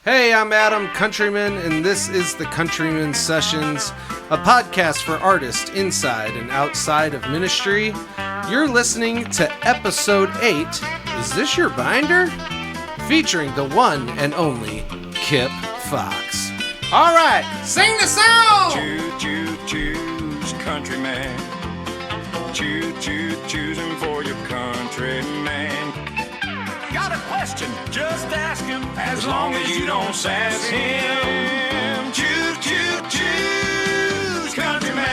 Hey, I'm Adam Countryman, and this is the Countryman Sessions, a podcast for artists inside and outside of ministry. You're listening to episode 8, Is This Your Binder? Featuring the one and only Kip Fox. All right, sing the song! Choo, choo, choose, countryman. Choo, choo, choosing for your countryman. Got a question? Just ask him. As long as you don't sass him. Choo, choo, choose, countryman.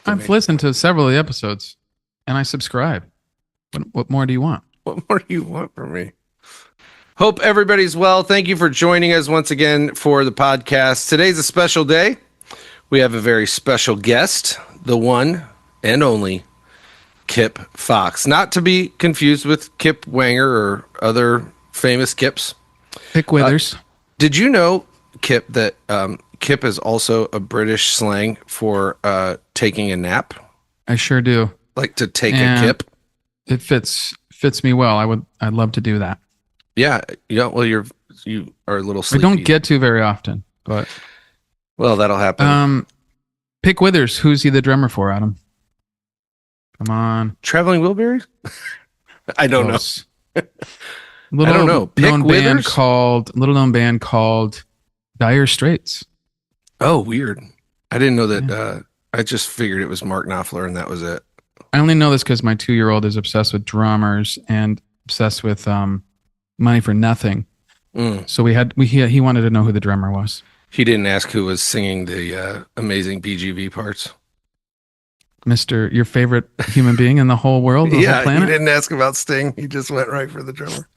I've listened to several of the episodes, and I subscribe. What more do you want? What more do you want from me? Hope everybody's well. Thank you for joining us once again for the podcast. Today's a special day. We have a very special guest, the one and only Kip Fox. Not to be confused with Kip Wanger or other famous Kips. Pick Withers. Did you know, Kip, that Kip is also a British slang for taking a nap? I sure do. Like to take a kip? It fits me well. I'd love to do that. Yeah. Well, you are a little sleepy. I don't get to very often, but well, that'll happen. Pick Withers. Who's he the drummer for, Adam? Come on. Traveling Wilburys? I don't know. I don't know. Pick Withers? Little known band called Dire Straits. Oh, weird. I didn't know that. Yeah. I just figured it was Mark Knopfler and that was it. I only know this because my 2-year-old is obsessed with drummers and obsessed with Money for Nothing. So he wanted to know who the drummer was. He didn't ask who was singing the amazing BGV parts. Mr. Your favorite human being in the whole world, the whole planet? He didn't ask about Sting. He just went right for the drummer.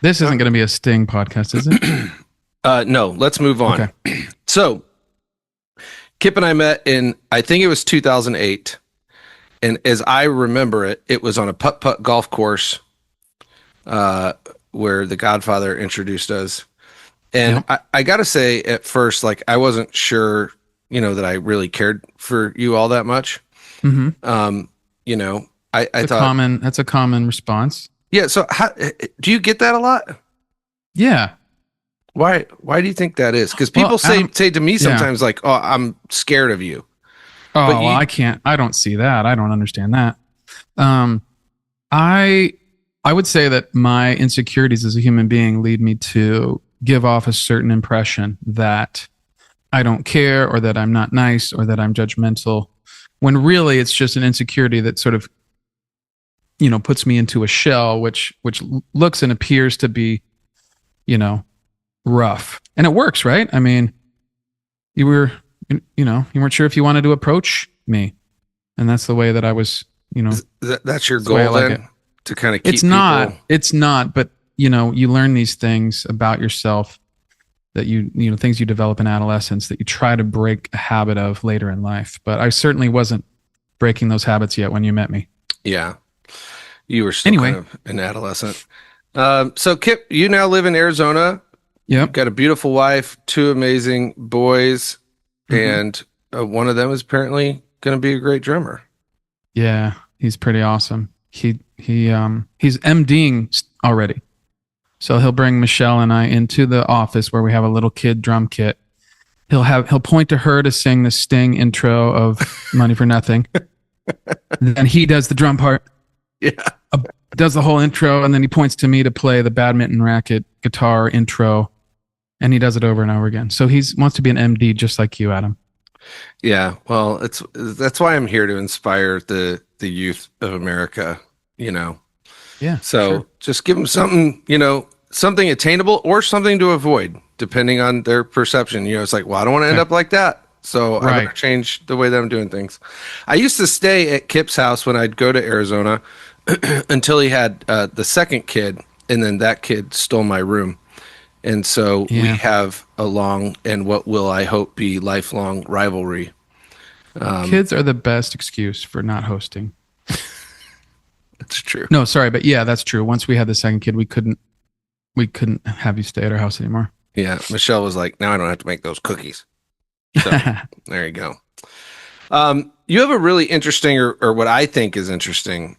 This isn't going to be a Sting podcast, is it? No, let's move on. Okay. So, Kip and I met in, I think it was 2008. And as I remember it, it was on a putt-putt golf course where the Godfather introduced us. And I got to say, at first, like, I wasn't sure, that I really cared for you all that much. Mm-hmm. I thought... That's a common response. Yeah, so do you get that a lot? Yeah. Why do you think that is? Because people say to me sometimes, like, oh, I'm scared of you. Oh, well, I don't see that. I don't understand that. I would say that my insecurities as a human being lead me to give off a certain impression that I don't care or that I'm not nice or that I'm judgmental, when really it's just an insecurity that sort of, puts me into a shell, which looks and appears to be, rough. And it works, right? I mean, you weren't sure if you wanted to approach me. And that's the way that I was, That's your goal then? To kind of keep It's not, but, you learn these things about yourself that things you develop in adolescence that you try to break a habit of later in life. But I certainly wasn't breaking those habits yet when you met me. Yeah. You were still kind of an adolescent. So, Kip, you now live in Arizona. Yep. Got a beautiful wife, 2 amazing boys, and one of them is apparently going to be a great drummer. Yeah, he's pretty awesome. He's MDing already. So he'll bring Michelle and I into the office where we have a little kid drum kit. He'll point to her to sing the Sting intro of Money for Nothing. Then he does the drum part. Yeah. Does the whole intro, and then he points to me to play the badminton racket guitar intro, and he does it over and over again. So he wants to be an MD just like you, Adam. Yeah, well, that's why I'm here to inspire the youth of America, Yeah. So Just give them something, something attainable or something to avoid, depending on their perception. It's like, well, I don't want to end up like that. So I better change the way that I'm doing things. I used to stay at Kip's house when I'd go to Arizona until he had the second kid, and then that kid stole my room. And so we have a long and what will I hope be lifelong rivalry. Kids are the best excuse for not hosting. That's true. No, sorry, but yeah, that's true. Once we had the second kid, we couldn't have you stay at our house anymore. Yeah, Michelle was like, now I don't have to make those cookies. So there you go. You have a really interesting, or what I think is interesting,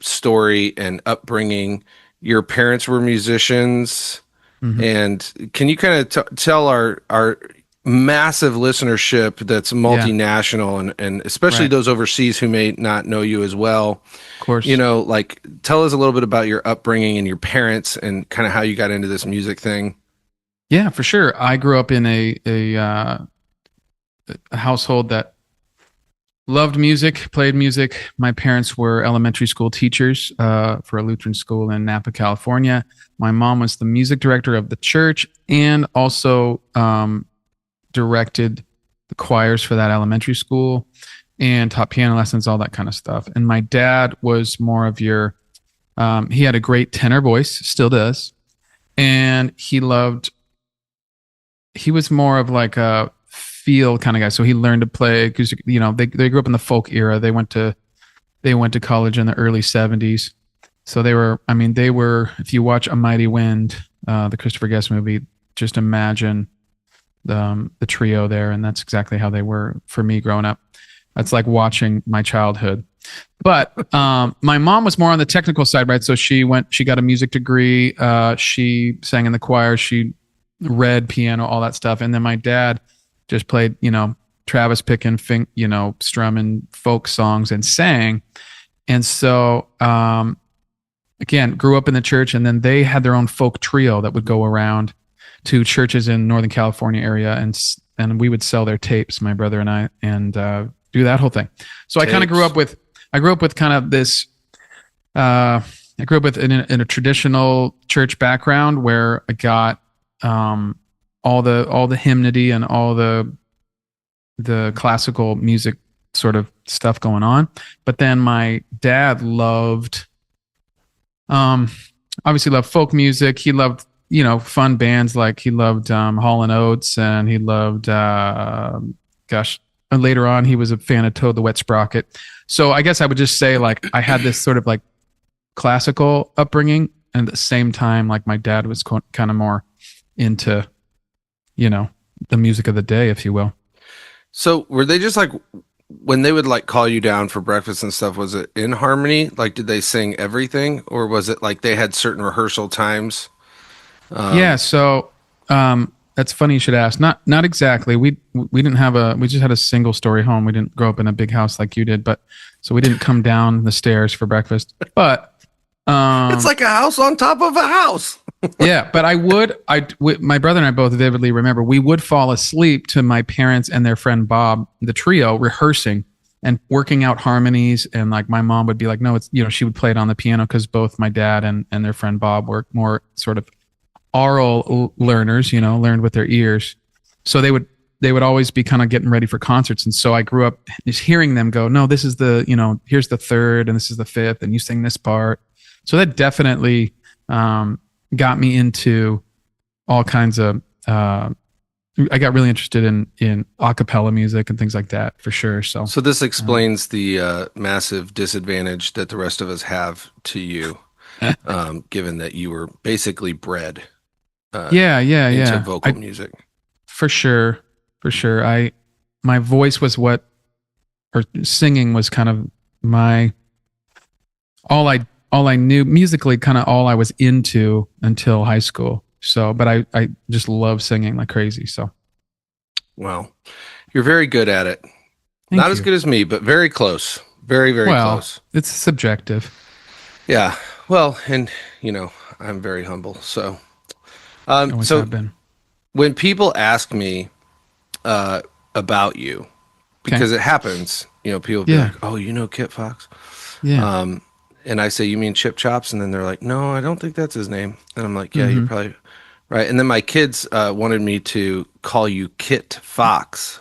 story and upbringing. Your parents were musicians, and can you kind of tell our massive listenership that's multinational and especially those overseas who may not know you as well? Of course. Like tell us a little bit about your upbringing and your parents and kind of how you got into this music thing. Yeah, for sure. I grew up in a household that loved music, played music. My parents were elementary school teachers for a Lutheran school in Napa, California. My mom was the music director of the church and also directed the choirs for that elementary school and taught piano lessons, all that kind of stuff. And my dad was more of your, he had a great tenor voice, still does. And he was more of like a feel kind of guy. So he learned to play because, they grew up in the folk era. They went to college in the early 70s. So they were, if you watch A Mighty Wind, the Christopher Guest movie, just imagine the trio there. And that's exactly how they were for me growing up. That's like watching my childhood. But my mom was more on the technical side, right? So she got a music degree. She sang in the choir. She read piano, all that stuff. And then my dad just played, Travis picking, strumming folk songs and sang. And so, again, grew up in the church, and then they had their own folk trio that would go around to churches in Northern California area, and we would sell their tapes, my brother and I, and do that whole thing. So tapes. I grew up with kind of this. I grew up with in a traditional church background where I got all the hymnody and all the classical music sort of stuff going on. But then my dad obviously loved folk music. He loved, fun bands, like he loved Hall & Oates, and he loved, later on he was a fan of Toad the Wet Sprocket. So I guess I would just say, like, I had this sort of like classical upbringing, and at the same time, like, my dad was kind of more into, the music of the day, if you will. So were they just like, when they would like call you down for breakfast and stuff, was it in harmony? Like, did they sing everything, or was it like they had certain rehearsal times? Yeah. So, that's funny you should ask. Not exactly. We just had a single story home. We didn't grow up in a big house like you did, so we didn't come down the stairs for breakfast, but, it's like a house on top of a house. Yeah, but my brother and I both vividly remember we would fall asleep to my parents and their friend Bob, the trio, rehearsing and working out harmonies. And like my mom would be like, no, it's, she would play it on the piano because both my dad and their friend Bob were more sort of oral learners, learned with their ears. So they would always be kind of getting ready for concerts. And so I grew up just hearing them go, no, this is here's the third and this is the fifth and you sing this part. So that definitely, got me into all kinds of, I got really interested in a cappella music and things like that for sure. So this explains the massive disadvantage that the rest of us have to you, given that you were basically bred into vocal music. For sure. My voice was singing was kind of all I knew musically, kind of all I was into until high school. So, but I just love singing like crazy. So, well, you're very good at it. Not as good as me, but very close. Very, very close. It's subjective. Yeah. Well, and I'm very humble. So, when people ask me about you, because it happens, people be like, "Oh, Kip Fox." Yeah. And I say, "You mean Chip Chops?" And then they're like, "No, I don't think that's his name." And I'm like, "Yeah, you're probably right." And then my kids wanted me to call you Kit Fox.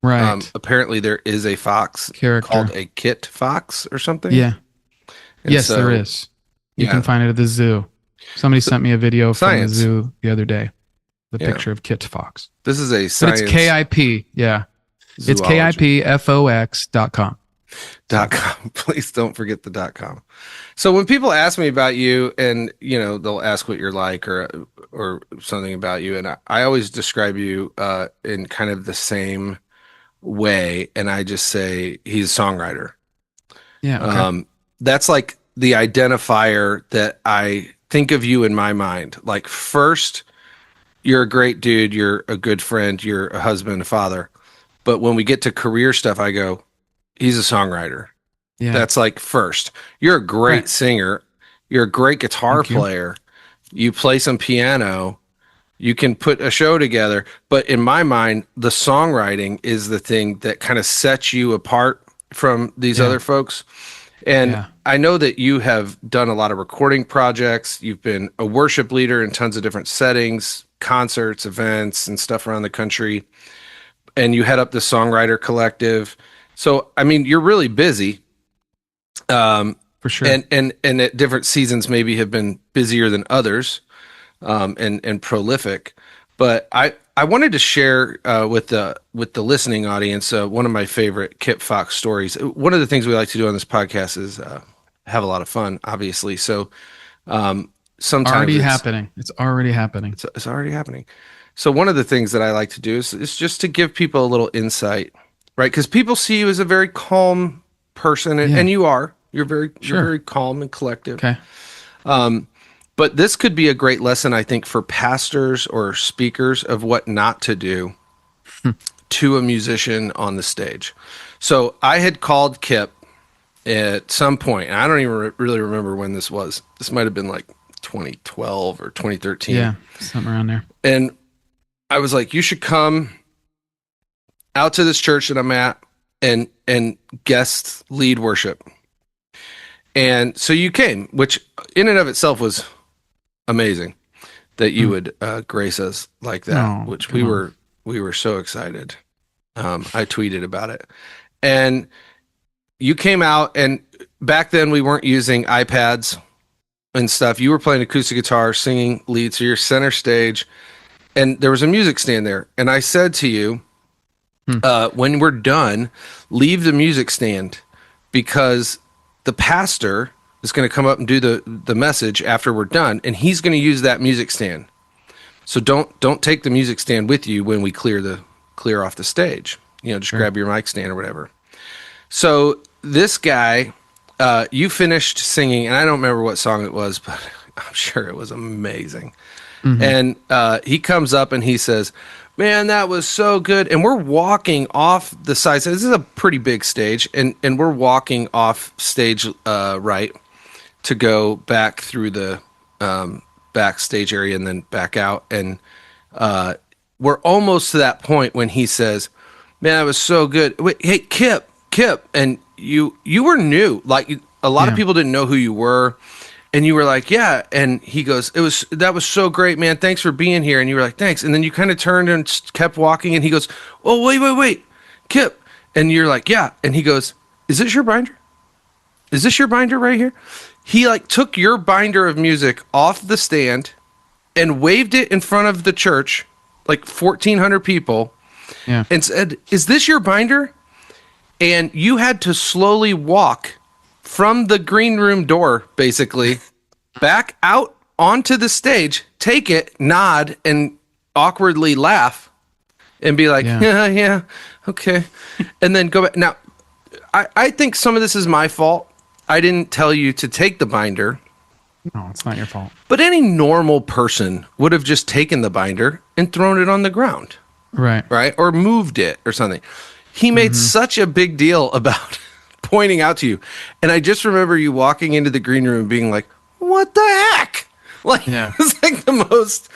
Right. Apparently there is a fox character called a Kit Fox or something. Yeah. And yes, there is. You can find it at the zoo. Somebody sent me a video from the zoo the other day. The picture of Kit Fox. This is a science. But it's KIP. Yeah. It's KIPFOX.com. .com. Please don't forget the .com. So when people ask me about you, and they'll ask what you're like or something about you, and I always describe you in kind of the same way, and I just say he's a songwriter. Yeah. Okay. That's like the identifier that I think of you in my mind. Like, first, you're a great dude, you're a good friend, you're a husband, a father. But when we get to career stuff, I go, he's a songwriter. Yeah. That's like first. You're a great singer. You're a great guitar player. You play some piano. You can put a show together. But in my mind, the songwriting is the thing that kind of sets you apart from these other folks. And I know that you have done a lot of recording projects. You've been a worship leader in tons of different settings, concerts, events, and stuff around the country. And you head up the Songwriter Collective. So, I mean, you're really busy. For sure. And at different seasons maybe have been busier than others, and prolific. But I wanted to share with the listening audience one of my favorite Kip Fox stories. One of the things we like to do on this podcast is have a lot of fun, obviously. So sometimes already happening. It's already happening. It's already happening. So one of the things that I like to do is just to give people a little insight, right? Because people see you as a very calm person, and you are. You're very calm and collective. Okay. But this could be a great lesson, I think, for pastors or speakers of what not to do to a musician on the stage. So I had called Kip at some point, and I don't even really remember when this was. This might have been like 2012 or 2013. Yeah, something around there. And I was like, you should come out to this church that I'm at and guest lead worship. And so you came, which in and of itself was amazing that you would grace us like that, which we were so excited. I tweeted about it. And you came out, and back then we weren't using iPads and stuff. You were playing acoustic guitar, singing lead, so you're center stage, and there was a music stand there. And I said to you, when we're done, leave the music stand, because the pastor is going to come up and do the message after we're done, and he's going to use that music stand. So don't take the music stand with you when we clear off the stage. Just grab your mic stand or whatever. So this guy, you finished singing, and I don't remember what song it was, but I'm sure it was amazing. And he comes up and he says, "Man, that was so good." And we're walking off the side. So this is a pretty big stage, and we're walking off stage right to go back through the backstage area and then back out. And we're almost to that point when he says, "Man, that was so good. Wait, hey, Kip." And you were new. Like, a lot of people didn't know who you were. And you were like, "Yeah." And he goes, that was so great, man. Thanks for being here." And you were like, "Thanks." And then you kind of turned and kept walking, and he goes, "Oh, wait, Kip." And you're like, "Yeah." And he goes, "Is this your binder? Is this your binder right here?" He like took your binder of music off the stand and waved it in front of the church, like 1,400 people, and said, "Is this your binder?" And you had to slowly walk from the green room door, basically, back out onto the stage, take it, nod, and awkwardly laugh, and be like, yeah, okay, and then go back. Now, I think some of this is my fault. I didn't tell you to take the binder. No, it's not your fault. But any normal person would have just taken the binder and thrown it on the ground. Right? Or moved it or something. He made such a big deal about pointing out to you. And I just remember you walking into the green room and being like, "What the heck?" Like, it's like the most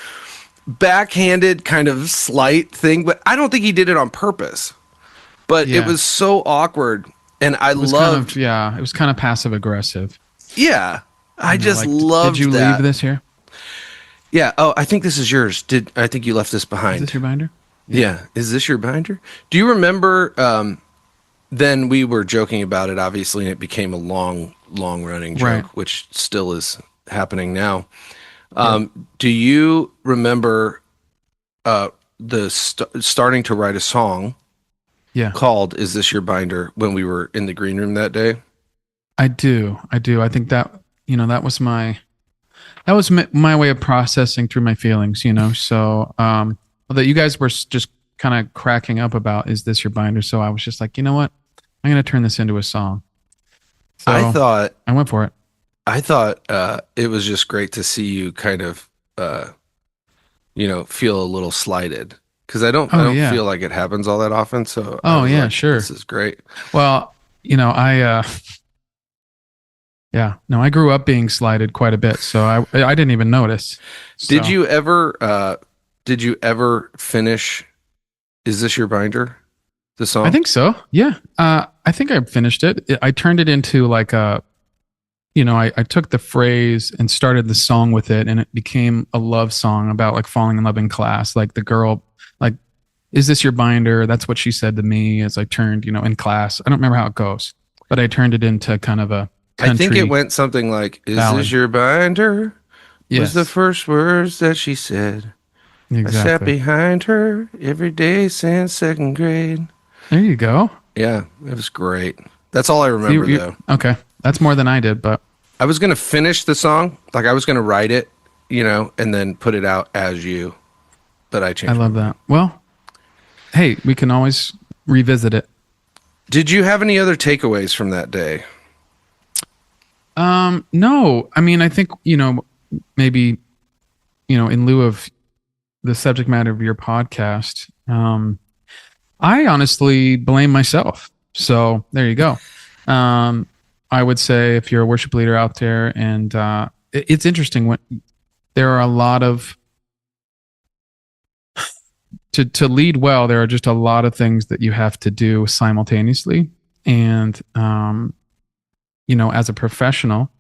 backhanded kind of slight thing. But I don't think he did it on purpose. But it was so awkward. And it was kind of passive aggressive. Yeah. I just loved that. Did you leave this here? Yeah. Oh, I think this is yours. I think you left this behind. Is this your binder? Yeah. Is this your binder? Do you remember, then we were joking about it, obviously, and it became a long running joke, which still is happening now. Do you remember starting to write a song Yeah. called "Is This Your Binder" when we were in the green room that day. I do. I think that, that was my way of processing through my feelings, So, that you guys were just kind of cracking up about, is this your binder? So I was just like, you know what? I'm going to turn this into a song. So I went for it. I thought it was just great to see you kind of, feel a little slighted, because I don't feel like it happens all that often. So I was like, sure. this is great. Well, I grew up being slighted quite a bit, so I didn't even notice. So. Did you ever finish "Is This Your Binder," the song? I think so. Yeah. I think I finished it. I turned it into like I took the phrase and started the song with it, and it became a love song about like falling in love in class. Like the girl, like, "Is this your binder?" That's what she said to me as I turned, in class. I don't remember how it goes, but I turned it into kind of a country. I think it went something like, "Is this your binder?" Yes. Was the first words that she said. Exactly. I sat behind her every day since second grade. There you go. Yeah, it was great. That's all I remember, though. Okay. That's more than I did, but I was going to finish the song. Like, I was going to write it, and then put it out as you. But I changed. I love that. Well, hey, we can always revisit it. Did you have any other takeaways from that day? No. I mean, I think, maybe, in lieu of the subject matter of your podcast, I honestly blame myself. So there you go. I would say, if you're a worship leader out there, and it's interesting when there are a lot of to lead well, there are just a lot of things that you have to do simultaneously. And as a professional,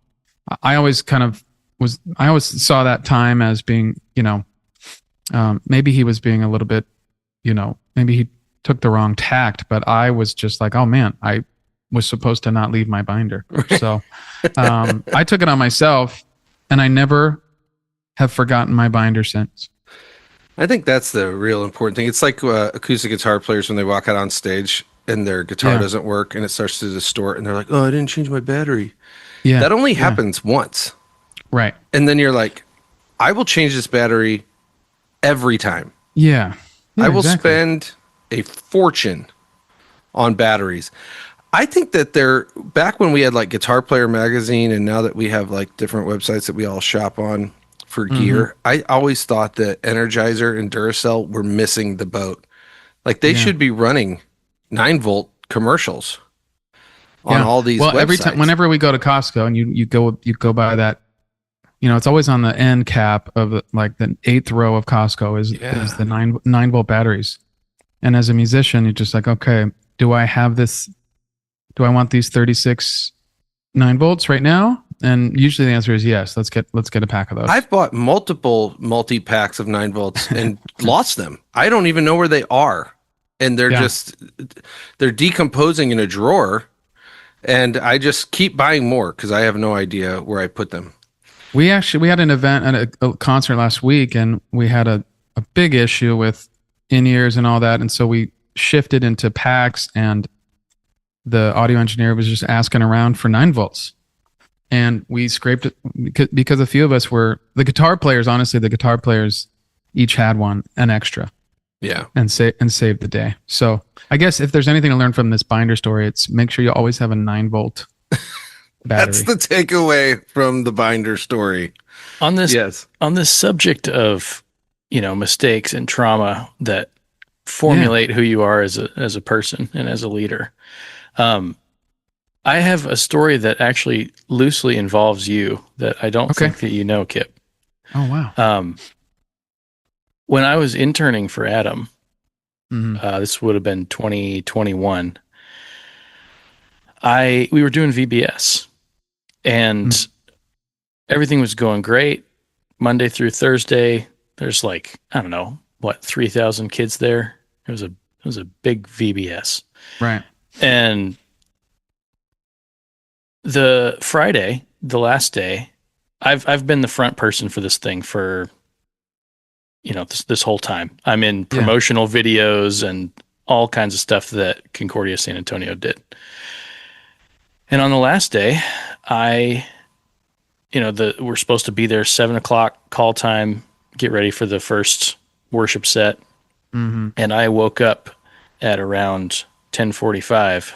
I always saw that time as being, maybe he was being a little bit, maybe he took the wrong tact, but I was just like, oh man, I was supposed to not leave my binder. So I took it on myself, and I never have forgotten my binder since. I think that's the real important thing. It's like acoustic guitar players when they walk out on stage and their guitar doesn't work and it starts to distort, and they're like, "Oh, I didn't change my battery." Yeah, that only happens once, right? And then you're like, "I will change this battery every time." Yeah, I will spend a fortune on batteries. I think that back when we had like Guitar Player magazine, and now that we have like different websites that we all shop on for gear, I always thought that Energizer and Duracell were missing the boat. Like they should be running 9-volt commercials on all these websites. Every time, whenever we go to Costco and you go by that, it's always on the end cap of like the 8th row of Costco is the 9-volt batteries. And as a musician, you're just like, okay, do I want these 36 9-volts right now? And usually the answer is yes. Let's get a pack of those. I've bought multiple multi-packs of 9-volts and lost them. I don't even know where they are. And they're decomposing in a drawer. And I just keep buying more because I have no idea where I put them. We had an event at a concert last week, and we had a big issue with in-ears and all that. And so we shifted into packs, and the audio engineer was just asking around for 9-volts. And we scraped it because a few of us were the guitar players. Honestly, the guitar players each had an extra. Yeah. And saved the day. So I guess if there's anything to learn from this binder story, it's make sure you always have a 9-volt battery. That's the takeaway from the binder story. On this subject of, mistakes and trauma that formulate who you are as a person and as a leader. I have a story that actually loosely involves you that I don't think that you know, Kip. Oh, wow. When I was interning for Adam, this would have been 2021, we were doing VBS, and everything was going great. Monday through Thursday, there's 3,000 kids there. It was a big VBS. Right. And the Friday, the last day, I've been the front person for this thing for this whole time. I'm in promotional videos and all kinds of stuff that Concordia San Antonio did. And on the last day, we're supposed to be there 7:00 call time, get ready for the first worship set. Mm-hmm. And I woke up at around 10:45.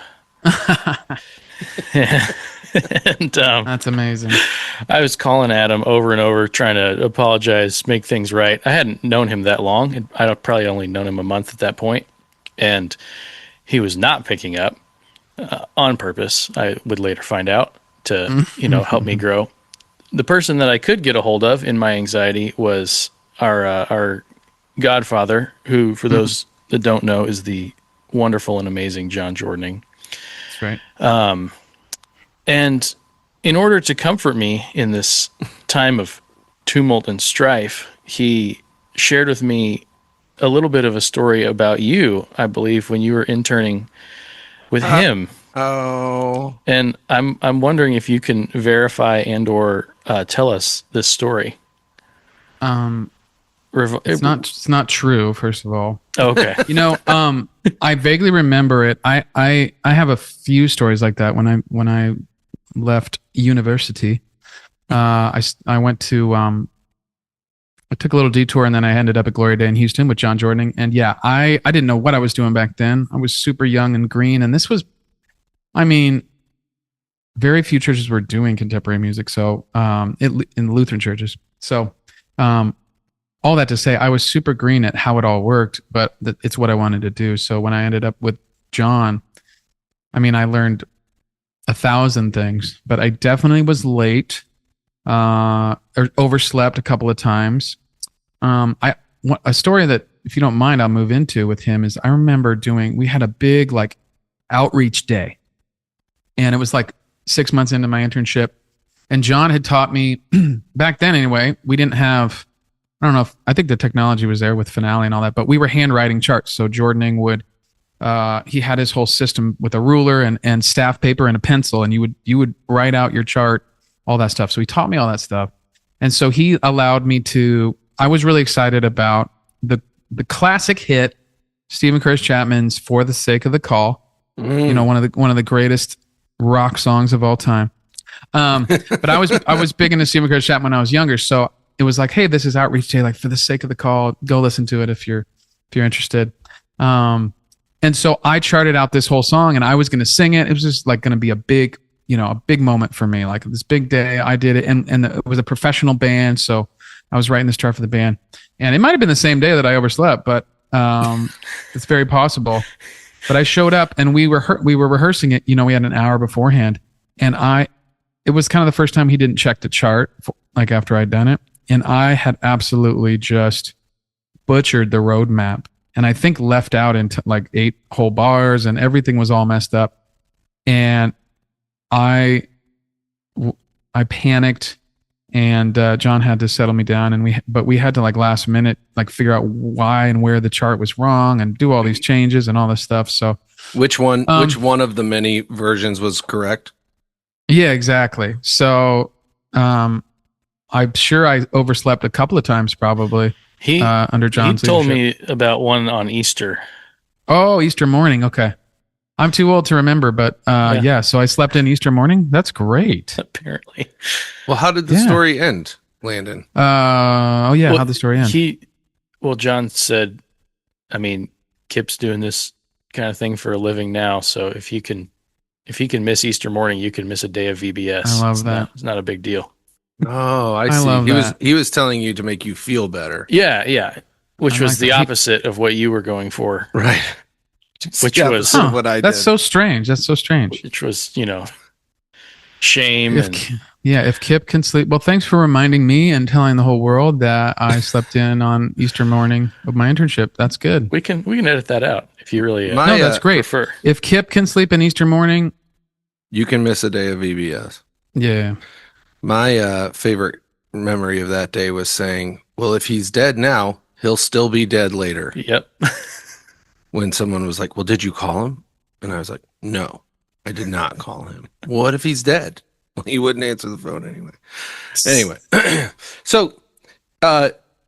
And that's amazing. I was calling Adam over and over, trying to apologize, make things right. I hadn't known him that long. I'd probably only known him a month at that point, and he was not picking up on purpose. I would later find out to help me grow. The person that I could get a hold of in my anxiety was our godfather, who, for those that don't know, is the wonderful and amazing John Jordaning. That's right. And in order to comfort me in this time of tumult and strife, he shared with me a little bit of a story about you, I believe, when you were interning with him. Oh. And I'm wondering if you can verify and or tell us this story. It's not true, first of all. Oh, okay. I vaguely remember it. I have a few stories like that. When I left university, I went to I took a little detour, and then I ended up at Gloria Day in Houston with John Jordaning. And yeah, I didn't know what I was doing back then. I was super young and green, and this was, very few churches were doing contemporary music. So in the Lutheran churches. So all that to say, I was super green at how it all worked, but it's what I wanted to do. So when I ended up with John, I learned 1,000 things, but I definitely was late, or overslept a couple of times. A story that, if you don't mind, I'll move into with him is I remember we had a big outreach day, and it was 6 months into my internship, and John had taught me back then anyway. We didn't have, I think the technology was there with Finale and all that, but we were handwriting charts. So Jordaning would, he had his whole system with a ruler and staff paper and a pencil, and you would write out your chart, all that stuff. So he taught me all that stuff. And so he allowed me I was really excited about the classic hit, Stephen Curtis Chapman's For the Sake of the Call. One of the greatest rock songs of all time. But I was big into Stephen Curtis Chapman when I was younger. So it was hey, this is outreach day, For the Sake of the Call, go listen to it if you're interested. And so I charted out this whole song, and I was going to sing it. It was just going to be a big moment for me, this big day. I did it, and it was a professional band, so I was writing this chart for the band. And it might have been the same day that I overslept, but it's very possible. But I showed up, and we were rehearsing it. We had an hour beforehand, and it was kind of the first time he didn't check the chart after I'd done it, and I had absolutely just butchered the roadmap. And I think left out into 8 whole bars, and everything was all messed up. And I panicked, and John had to settle me down, and we had to last minute figure out why and where the chart was wrong and do all these changes and all this stuff. So which one of the many versions was correct? Yeah, exactly. So I'm sure I overslept a couple of times probably. Under John's leadership. Me about one on Easter. Oh, Easter morning. Okay. I'm too old to remember, but yeah. So I slept in Easter morning. That's great. Apparently. Well, how did the story end, Landon? How'd the story end? John said, Kip's doing this kind of thing for a living now. So if he can miss Easter morning, you can miss a day of VBS. I love that. It's not a big deal. Oh, I see. Love that. He was telling you to make you feel better. Yeah. Which was the opposite of what you were going for. Right. Which was what I did. That's so strange. Which was, shame. If Kip can sleep. Well, thanks for reminding me and telling the whole world that I slept in on Easter morning of my internship. That's good. We can edit that out if you really no, that's great. Prefer. If Kip can sleep in Easter morning, you can miss a day of VBS. Yeah. My favorite memory of that day was saying, well, if he's dead now, he'll still be dead later. Yep. When someone was like, well, did you call him? And I was like, no, I did not call him. What if he's dead? Well, he wouldn't answer the phone anyway. Anyway, so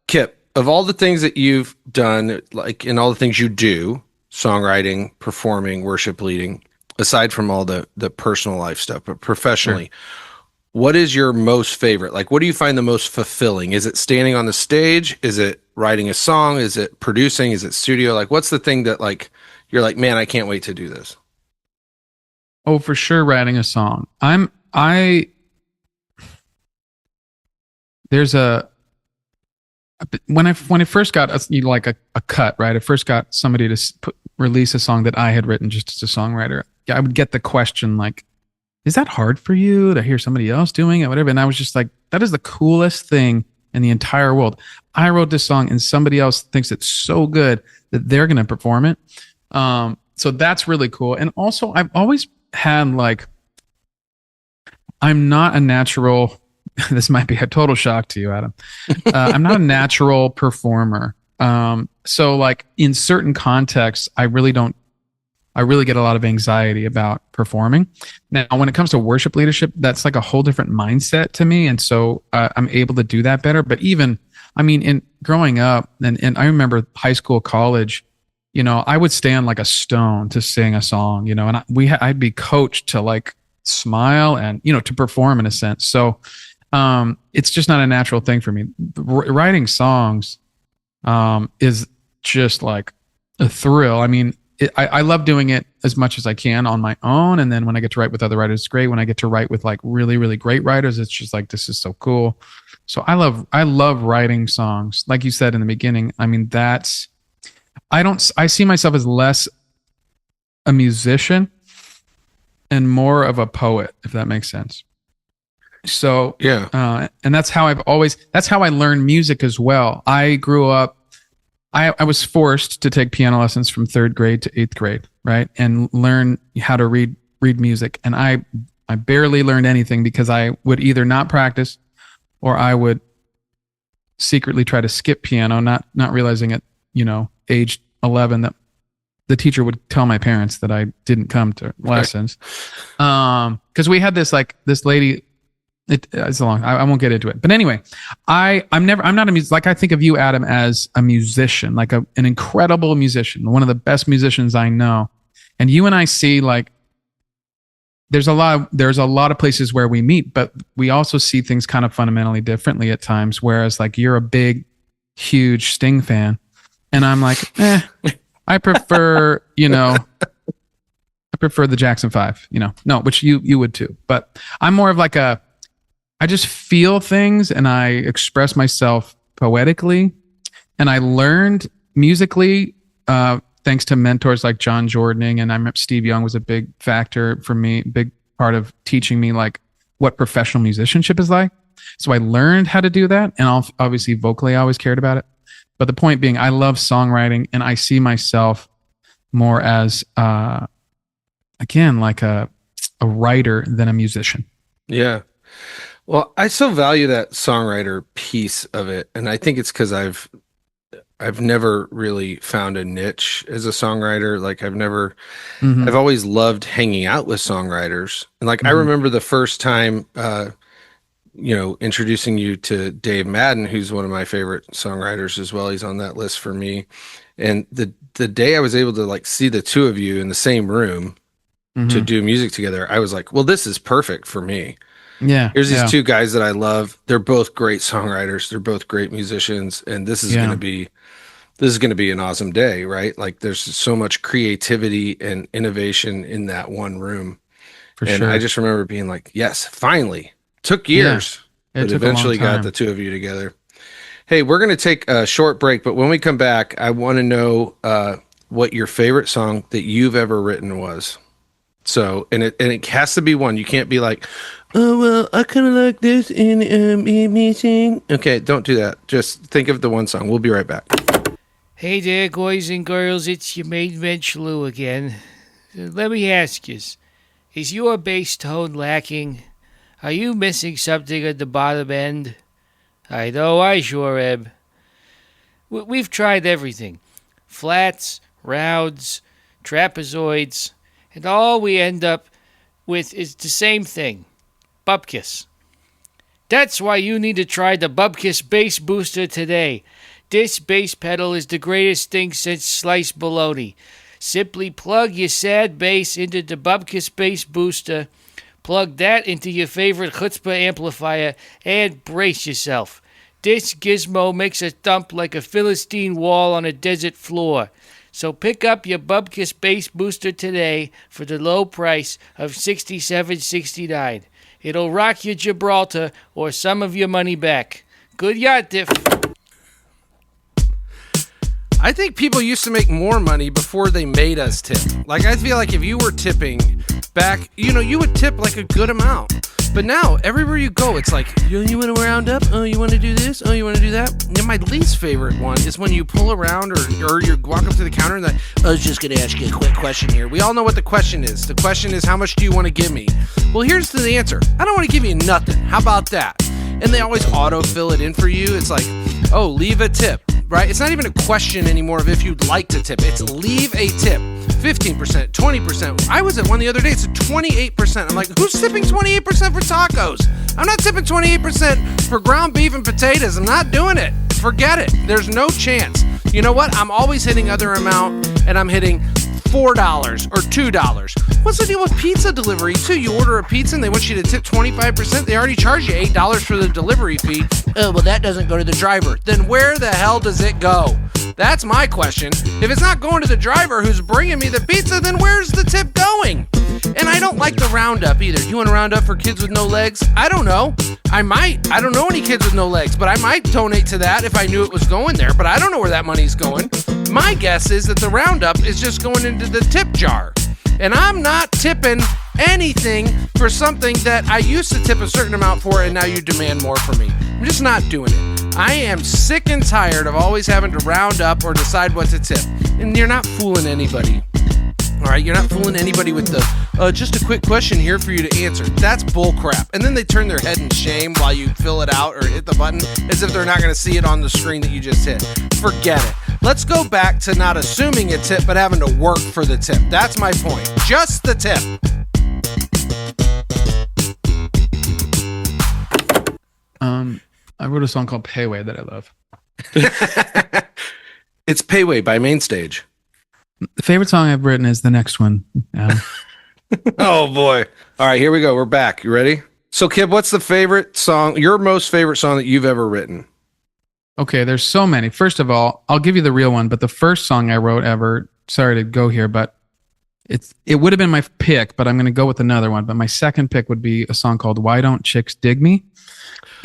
Kip, of all the things that you've done, and all the things you do, songwriting, performing, worship leading, aside from all the personal life stuff, but professionally, what is your most favorite? Like, what do you find the most fulfilling? Is it standing on the stage? Is it writing a song? Is it producing? Is it studio? Like, what's the thing that like you're like, man, I can't wait to do this? Oh, for sure, writing a song. There's a when I first got a cut, right? I first got somebody to release a song that I had written just as a songwriter. I would get the question like, "Is that hard for you to hear somebody else doing it, whatever?" And I was just like, "That is the coolest thing in the entire world. I wrote this song, and somebody else thinks it's so good that they're going to perform it." So that's really cool. And also, I've always had like, I'm not a natural. This might be a total shock to you, Adam. I'm not a natural performer. So like in certain contexts, I really get a lot of anxiety about performing. Now, when it comes to worship leadership, that's like a whole different mindset to me. And so I'm able to do that better. But even, I mean, in growing up, and I remember high school, college, I would stand like a stone to sing a song, and I'd be coached to like smile and, to perform in a sense. So it's just not a natural thing for me. Writing songs is just like a thrill. I mean, I love doing it as much as I can on my own. And then when I get to write with other writers, it's great. When I get to write with like really, really great writers, it's just like, this is so cool. So I love writing songs. Like you said in the beginning, I mean, I see myself as less a musician and more of a poet, if that makes sense. So, yeah. And that's how I learned music as well. I grew up, I was forced to take piano lessons from 3rd grade to 8th grade, right? And learn how to read music. And I barely learned anything because I would either not practice or I would secretly try to skip piano, not realizing at, age 11 that the teacher would tell my parents that I didn't come to lessons. Cause we had this lady, it's long. I won't get into it. But anyway, I'm not a like I think of you, Adam, as a musician, like an incredible musician, one of the best musicians I know. And you and I see like there's a lot of places where we meet, but we also see things kind of fundamentally differently at times. Whereas like you're a big, huge Sting fan, and I'm like, I prefer, I prefer the Jackson 5, no, which you would too. But I'm more of like I just feel things and I express myself poetically. And I learned musically, thanks to mentors like John Jordaning. And I remember Steve Young was a big factor for me, big part of teaching me like what professional musicianship is like. So I learned how to do that. And obviously vocally, I always cared about it. But the point being, I love songwriting and I see myself more as, again, like a writer than a musician. Yeah. Well, I still value that songwriter piece of it. And I think it's because I've never really found a niche as a songwriter. Like I've always loved hanging out with songwriters. And like, I remember the first time, introducing you to Dave Madden, who's one of my favorite songwriters as well. He's on that list for me. And the day I was able to like see the two of you in the same room to do music together, I was like, well, this is perfect for me. Yeah. Here's these two guys that I love. They're both great songwriters. They're both great musicians. And this is going to be an awesome day, right? Like there's so much creativity and innovation in that one room. For sure. I just remember being like, yes, finally. Took years, but eventually got the two of you together. Hey, we're going to take a short break, but when we come back, I want to know what your favorite song that you've ever written was. So, and it has to be one. You can't be like, oh, well, I kind of like this in meeting. Okay, don't do that. Just think of the one song. We'll be right back. Hey there, boys and girls. It's your main man, Lou again. Let me ask you, is your bass tone lacking? Are you missing something at the bottom end? I know I sure am. We've tried everything. Flats, rounds, trapezoids, and all we end up with is the same thing. Bupkis. That's why you need to try the Bupkis Bass Booster today. This bass pedal is the greatest thing since sliced bologna. Simply plug your sad bass into the Bubkus bass booster, plug that into your favorite chutzpah amplifier, and brace yourself. This gizmo makes a thump like a Philistine wall on a desert floor. So pick up your Bubkus bass booster today for the low price of $67.69. It'll rock your Gibraltar or some of your money back. Good yacht, Diff. I think people used to make more money before they made us tip. Like, I feel like if you were tipping back, you would tip like a good amount. But now, everywhere you go, it's like, you want to round up? Oh, you want to do this? Oh, you want to do that? And my least favorite one is when you pull around or you walk up to the counter and like, I was just going to ask you a quick question here. We all know what the question is. The question is, how much do you want to give me? Well, here's the answer. I don't want to give you nothing. How about that? And they always autofill it in for you. It's like, oh, leave a tip, right? It's not even a question anymore of if you'd like to tip. It's leave a tip. 15%, 20%. I was at one the other day. It's 28%. I'm like, who's tipping 28% for tacos? I'm not tipping 28% for ground beef and potatoes. I'm not doing it. Forget it. There's no chance. You know what? I'm always hitting other amount, and I'm hitting $4 or $2. What's the deal with pizza delivery too? You order a pizza and they want you to tip 25%. They already charge you $8 for the delivery fee. Oh, well, that doesn't go to the driver. Then where the hell does it go? That's my question. If it's not going to the driver who's bringing me the pizza, then where's the tip going? And I don't like the roundup either. You want to round up for kids with no legs? I don't know. I might. I don't know any kids with no legs, but I might donate to that if I knew it was going there, but I don't know where that money's going. My guess is that the roundup is just going into the tip jar. And I'm not tipping anything for something that I used to tip a certain amount for and now you demand more from me. I'm just not doing it. I am sick and tired of always having to round up or decide what to tip. And you're not fooling anybody. All right, you're not fooling anybody with the, just a quick question here for you to answer. That's bull crap. And then they turn their head in shame while you fill it out or hit the button as if they're not going to see it on the screen that you just hit. Forget it. Let's go back to not assuming a tip, but having to work for the tip. That's my point. Just the tip. I wrote a song called Payway that I love. It's Payway by Mainstage. The favorite song I've written is the next one. Oh boy. All right, here we go. We're back. You ready? So Kip, what's the favorite song, your most favorite song that you've ever written? Okay, there's so many. First of all, I'll give you the real one, but the first song I wrote ever, sorry to go here, but it would have been my pick, but I'm going to go with another one. But my second pick would be a song called Why Don't Chicks Dig Me?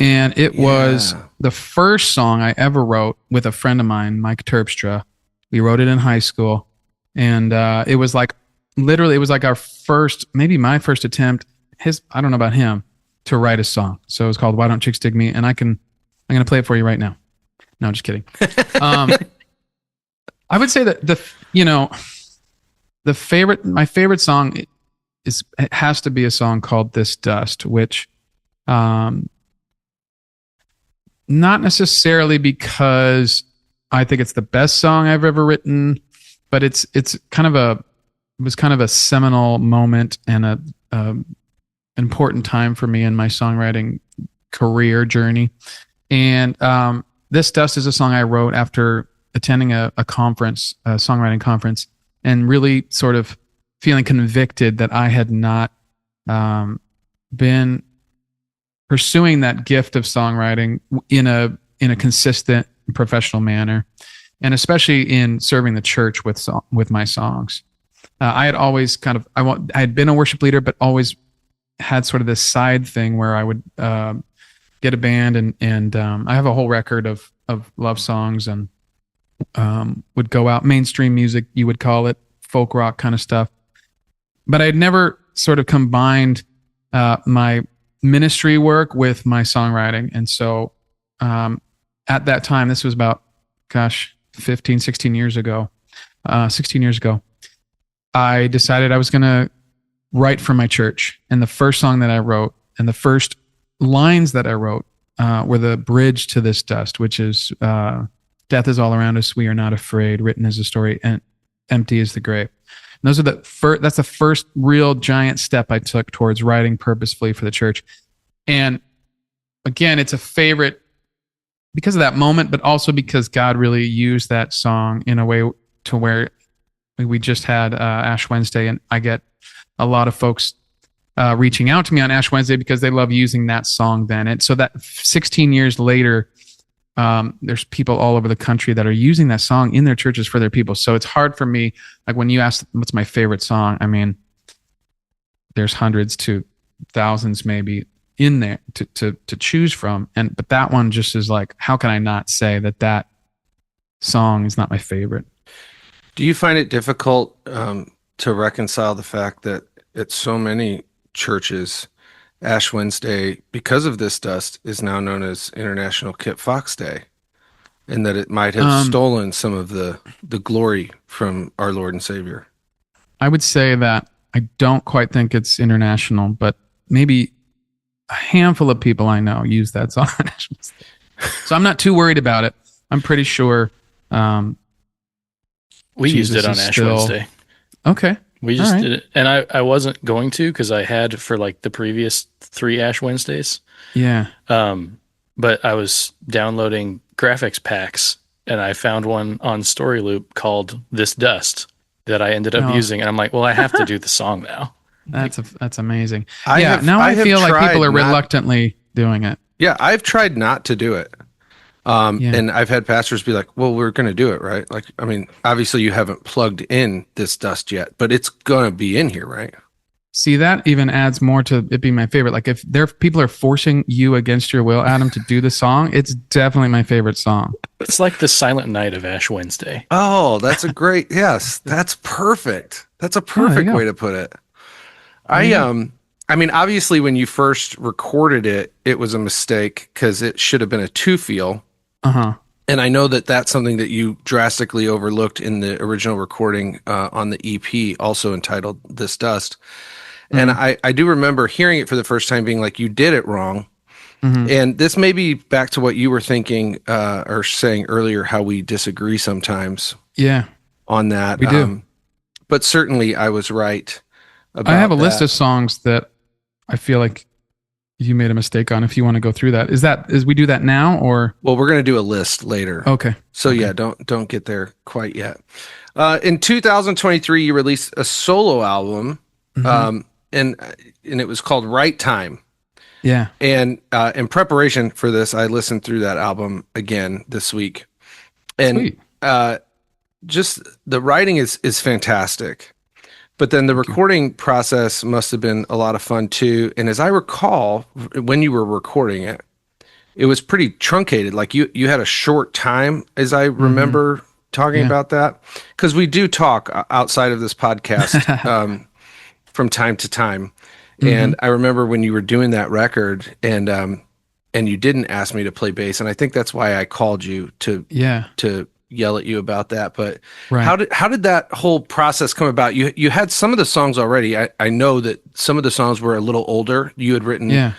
And it was the first song I ever wrote with a friend of mine, Mike Terpstra. We wrote it in high school. And it was like, literally, it was like our first, maybe my first attempt, I don't know about him, to write a song. So it was called Why Don't Chicks Dig Me? And I'm going to play it for you right now. No, I'm just kidding. I would say that my favorite song it has to be a song called This Dust, which, not necessarily because I think it's the best song I've ever written, but it was kind of a seminal moment and a important time for me in my songwriting career journey. And This Dust is a song I wrote after attending a conference, a songwriting conference, and really sort of feeling convicted that I had not been pursuing that gift of songwriting in a consistent professional manner, and especially in serving the church with my songs. I had always I had been a worship leader, but always had sort of this side thing where I would get a band and I have a whole record of love songs and would go out mainstream music, you would call it, folk rock kind of stuff. But I'd never sort of combined my ministry work with my songwriting. And so at that time, this was about, 16 years ago, I decided I was going to write for my church. And the first song that I wrote and the first lines that I wrote were the bridge to This Dust, which is death is all around us, we are not afraid, written as a story, and empty is the grave. And those are that's the first real giant step I took towards writing purposefully for the church. And again, it's a favorite because of that moment, but also because God really used that song in a way to where we just had Ash Wednesday, and I get a lot of folks reaching out to me on Ash Wednesday because they love using that song then. And so that 16 years later, there's people all over the country that are using that song in their churches for their people. So it's hard for me, like when you ask what's my favorite song, I mean, there's hundreds to thousands maybe in there to choose from. But that one just is like, how can I not say that song is not my favorite? Do you find it difficult to reconcile the fact that at so many churches, Ash Wednesday, because of this dust, is now known as International Kip Fox Day, and that it might have stolen some of the glory from our Lord and Savior? I would say that I don't quite think it's international, but maybe a handful of people I know use that song. So I'm not too worried about it. I'm pretty sure we used it on Ash Wednesday. Okay. We just did it. And I wasn't going to because I had for like the previous 3 Ash Wednesdays. Yeah. But I was downloading graphics packs and I found one on Story Loop called This Dust that I ended up using. And I'm like, well, I have to do the song now. That's amazing. I feel like people are reluctantly doing it. Yeah, I've tried not to do it. And I've had pastors be like, well, we're going to do it, right? Like, I mean, obviously you haven't plugged in This Dust yet, but it's going to be in here, right? See, that even adds more to it being my favorite. Like if people are forcing you against your will, Adam, to do the song, it's definitely my favorite song. It's like the Silent Night of Ash Wednesday. Oh, that's a great, yes, that's perfect. That's a perfect way to put it. I mean, obviously when you first recorded it, it was a mistake because it should have been a 2-feel. And I know that that's something that you drastically overlooked in the original recording on the EP, also entitled This Dust. And I do remember hearing it for the first time being like, you did it wrong. And this may be back to what you were thinking or saying earlier, how we disagree sometimes. Yeah. On that. We do. But certainly I was right about I have a that. list of songs that I feel like you made a mistake on. If you want to go through that, is we do that now or? Well, we're going to do a list later. Okay. So yeah, don't get there quite yet. In 2023, you released a solo album, and it was called Right Time. Yeah. And in preparation for this, I listened through that album again this week, and just the writing is fantastic. But then the recording process must have been a lot of fun too. And as I recall, when you were recording it, it was pretty truncated. Like you had a short time, as I remember talking about that. Because we do talk outside of this podcast from time to time. And I remember when you were doing that record and you didn't ask me to play bass. And I think that's why I called you to yell at you about that. But how did that whole process come about? You had some of the songs already. I know that some of the songs were a little older. You had written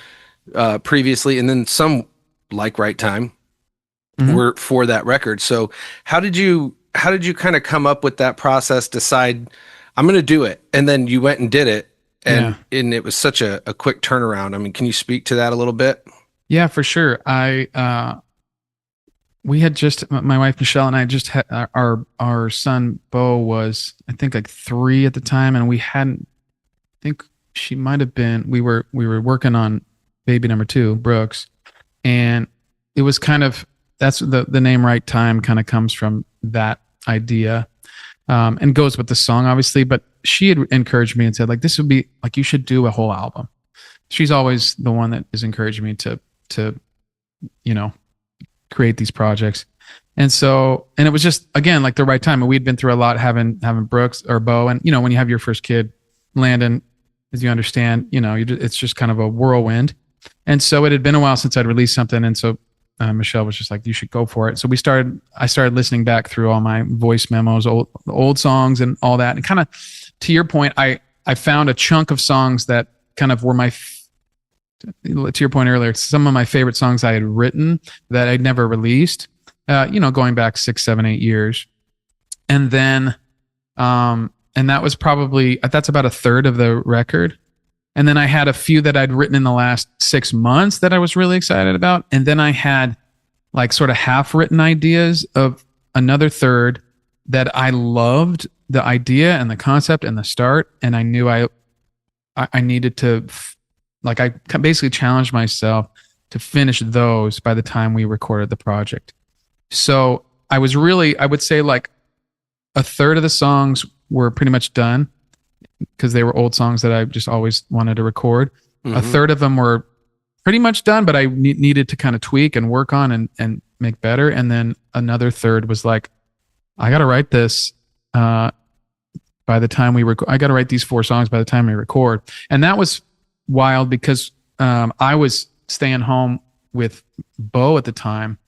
previously, and then some, like Right Time, were for that record. So how did you kind of come up with that process, decide I'm going to do it, and then you went and did it, and it was such a quick turnaround? I mean, can you speak to that a little bit? Yeah, for sure. We had just, my wife Michelle and I just had our son Bo was, I think, like 3 at the time, and we hadn't, I think she might have been, we were working on baby number 2, Brooks, and it was kind of, that's the name Right Time kind of comes from that idea, and goes with the song obviously. But she had encouraged me and said, like, this would be like, you should do a whole album. She's always the one that is encouraging me to create these projects. And it was just, again, like the right time. And we'd been through a lot having Brooks or Bo. And, when you have your first kid, Landon, as you understand, it's just kind of a whirlwind. And so it had been a while since I'd released something. And so Michelle was just like, you should go for it. So I started listening back through all my voice memos, old songs and all that. And kind of to your point, I found a chunk of songs that kind of were to your point earlier, some of my favorite songs I had written that I'd never released, going back 6, 7, 8 years. And then, and that was that's about a third of the record. And then I had a few that I'd written in the last 6 months that I was really excited about. And then I had like sort of half written ideas of another third that I loved the idea and the concept and the start, and I knew I needed to, like, I basically challenged myself to finish those by the time we recorded the project. So I would say like a third of the songs were pretty much done because they were old songs that I just always wanted to record. A third of them were pretty much done, but I needed to kind of tweak and work on and make better. And then another third was like, I got to write this by the time we I got to write these 4 songs by the time we record. And that was wild because I was staying home with Bo at the time.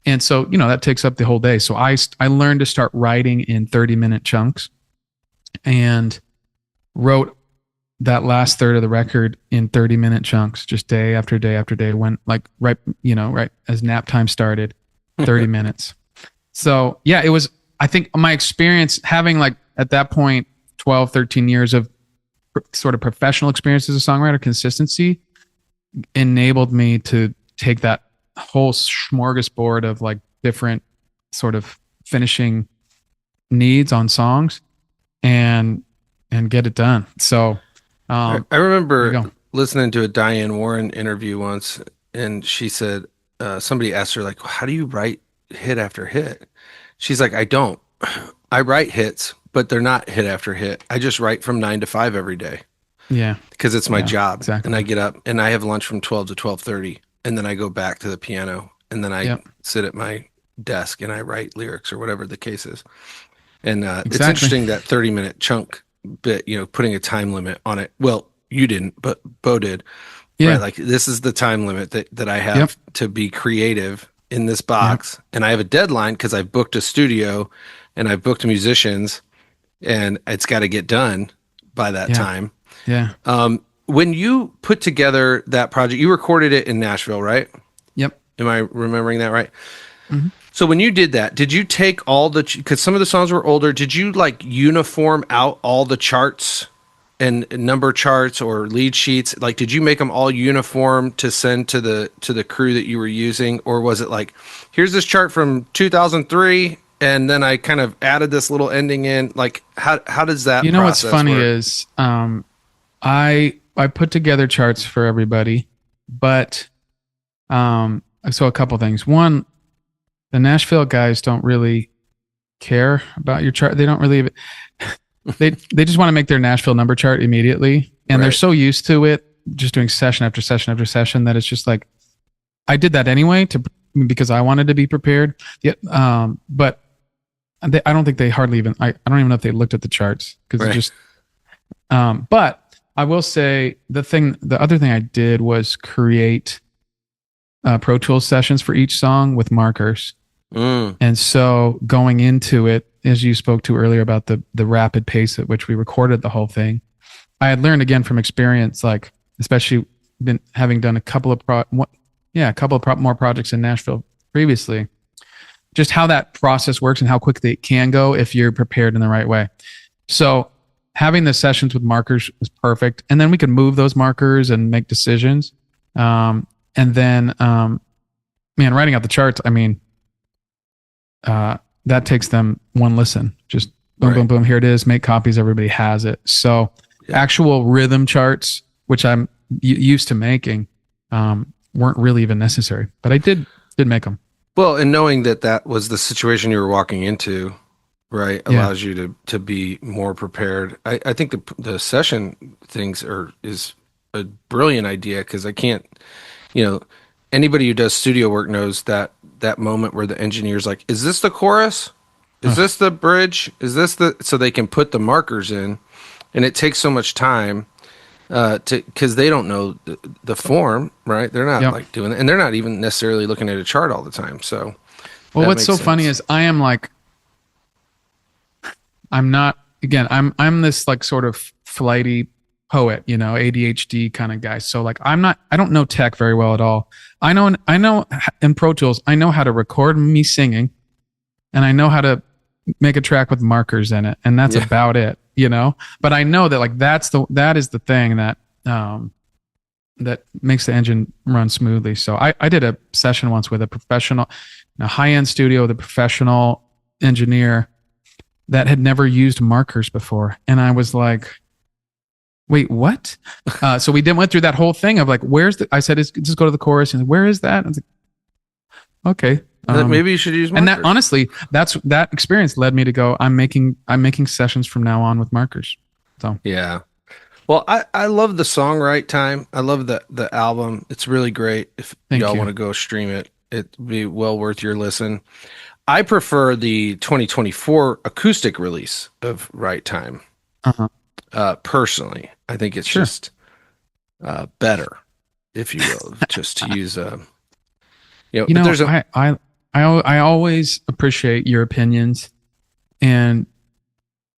And so, that takes up the whole day. So I learned to start writing in 30-minute chunks and wrote that last third of the record in 30-minute chunks, just day after day after day, when like right as nap time started, 30 minutes. So yeah, it was, I think my experience having like at that point, 12, 13 years of sort of professional experience as a songwriter, consistency enabled me to take that whole smorgasbord of like different sort of finishing needs on songs and get it done. So I remember listening to a Diane Warren interview once, and she said somebody asked her like, how do you write hit after hit? She's like, I write hits, but they're not hit after hit. I just write from 9 to 5 every day. Yeah, because it's my job. Exactly. And I get up and I have lunch from 12 to 12:30, and then I go back to the piano, and then I sit at my desk and I write lyrics or whatever the case is. And It's interesting that 30-minute chunk bit, putting a time limit on it. Well, you didn't, but Bo did. Yeah. Right? Like, this is the time limit that I have to be creative in this box. And I have a deadline because I've booked a studio and I've booked musicians, and it's got to get done by that time. Yeah. When you put together that project, you recorded it in Nashville, right? Yep. Am I remembering that right? Mm-hmm. So when you did that, did you take all because some of the songs were older, did you like uniform out all the charts and number charts or lead sheets? Like, did you make them all uniform to send to the crew that you were using? Or was it like, here's this chart from 2003, and then I kind of added this little ending in? Like, how does that what's funny work? is I put together charts for everybody, but so a couple things. One, the Nashville guys don't really care about your chart. They don't really they just want to make their Nashville number chart immediately, and they're so used to it just doing session after session after session that it's just like, I did that anyway because I wanted to be prepared. Yeah, but I don't think they hardly even I don't even know if they looked at the charts because it just but I will say the other thing I did was create Pro Tools sessions for each song with markers. And so going into it, as you spoke to earlier about the rapid pace at which we recorded the whole thing, I had learned again from experience, like especially having done a couple of more projects in Nashville previously, just how that process works and how quickly it can go if you're prepared in the right way. So having the sessions with markers was perfect. And then we could move those markers and make decisions. And then, writing out the charts, that takes them one listen. Just boom, boom, boom. Here it is. Make copies. Everybody has it. So actual rhythm charts, which I'm used to making, weren't really even necessary. But I did make them. Well, and knowing that was the situation you were walking into, right, allows you to be more prepared. I think the session things is a brilliant idea, because I can't, anybody who does studio work knows that moment where the engineer's like, is this the chorus? Is this the bridge? Is this so they can put the markers in, and it takes so much time because they don't know the form, right? They're not like doing it, and they're not even necessarily looking at a chart all the time. So, well, what's so funny is I'm this like sort of flighty poet, ADHD kind of guy. So like I don't know tech very well at all. I know in Pro Tools, I know how to record me singing, and I know how to make a track with markers in it, and that's about it, But I know that like that is the thing that that makes the engine run smoothly. So I did a session once with a professional, a high-end studio with a professional engineer that had never used markers before. And I was like, wait, what? So we went through that whole thing of like, I said, just go to the chorus. And where is that? I was like, okay. Maybe you should use markers. And that, honestly, that experience led me to go, I'm making sessions from now on with markers. So yeah. Well, I love the Songwrite Time. I love the album. It's really great. If y'all want to go stream it, it'd be well worth your listen. I prefer the 2024 acoustic release of Right Time. Personally, I think it's just better, if you will, just to use I always appreciate your opinions, and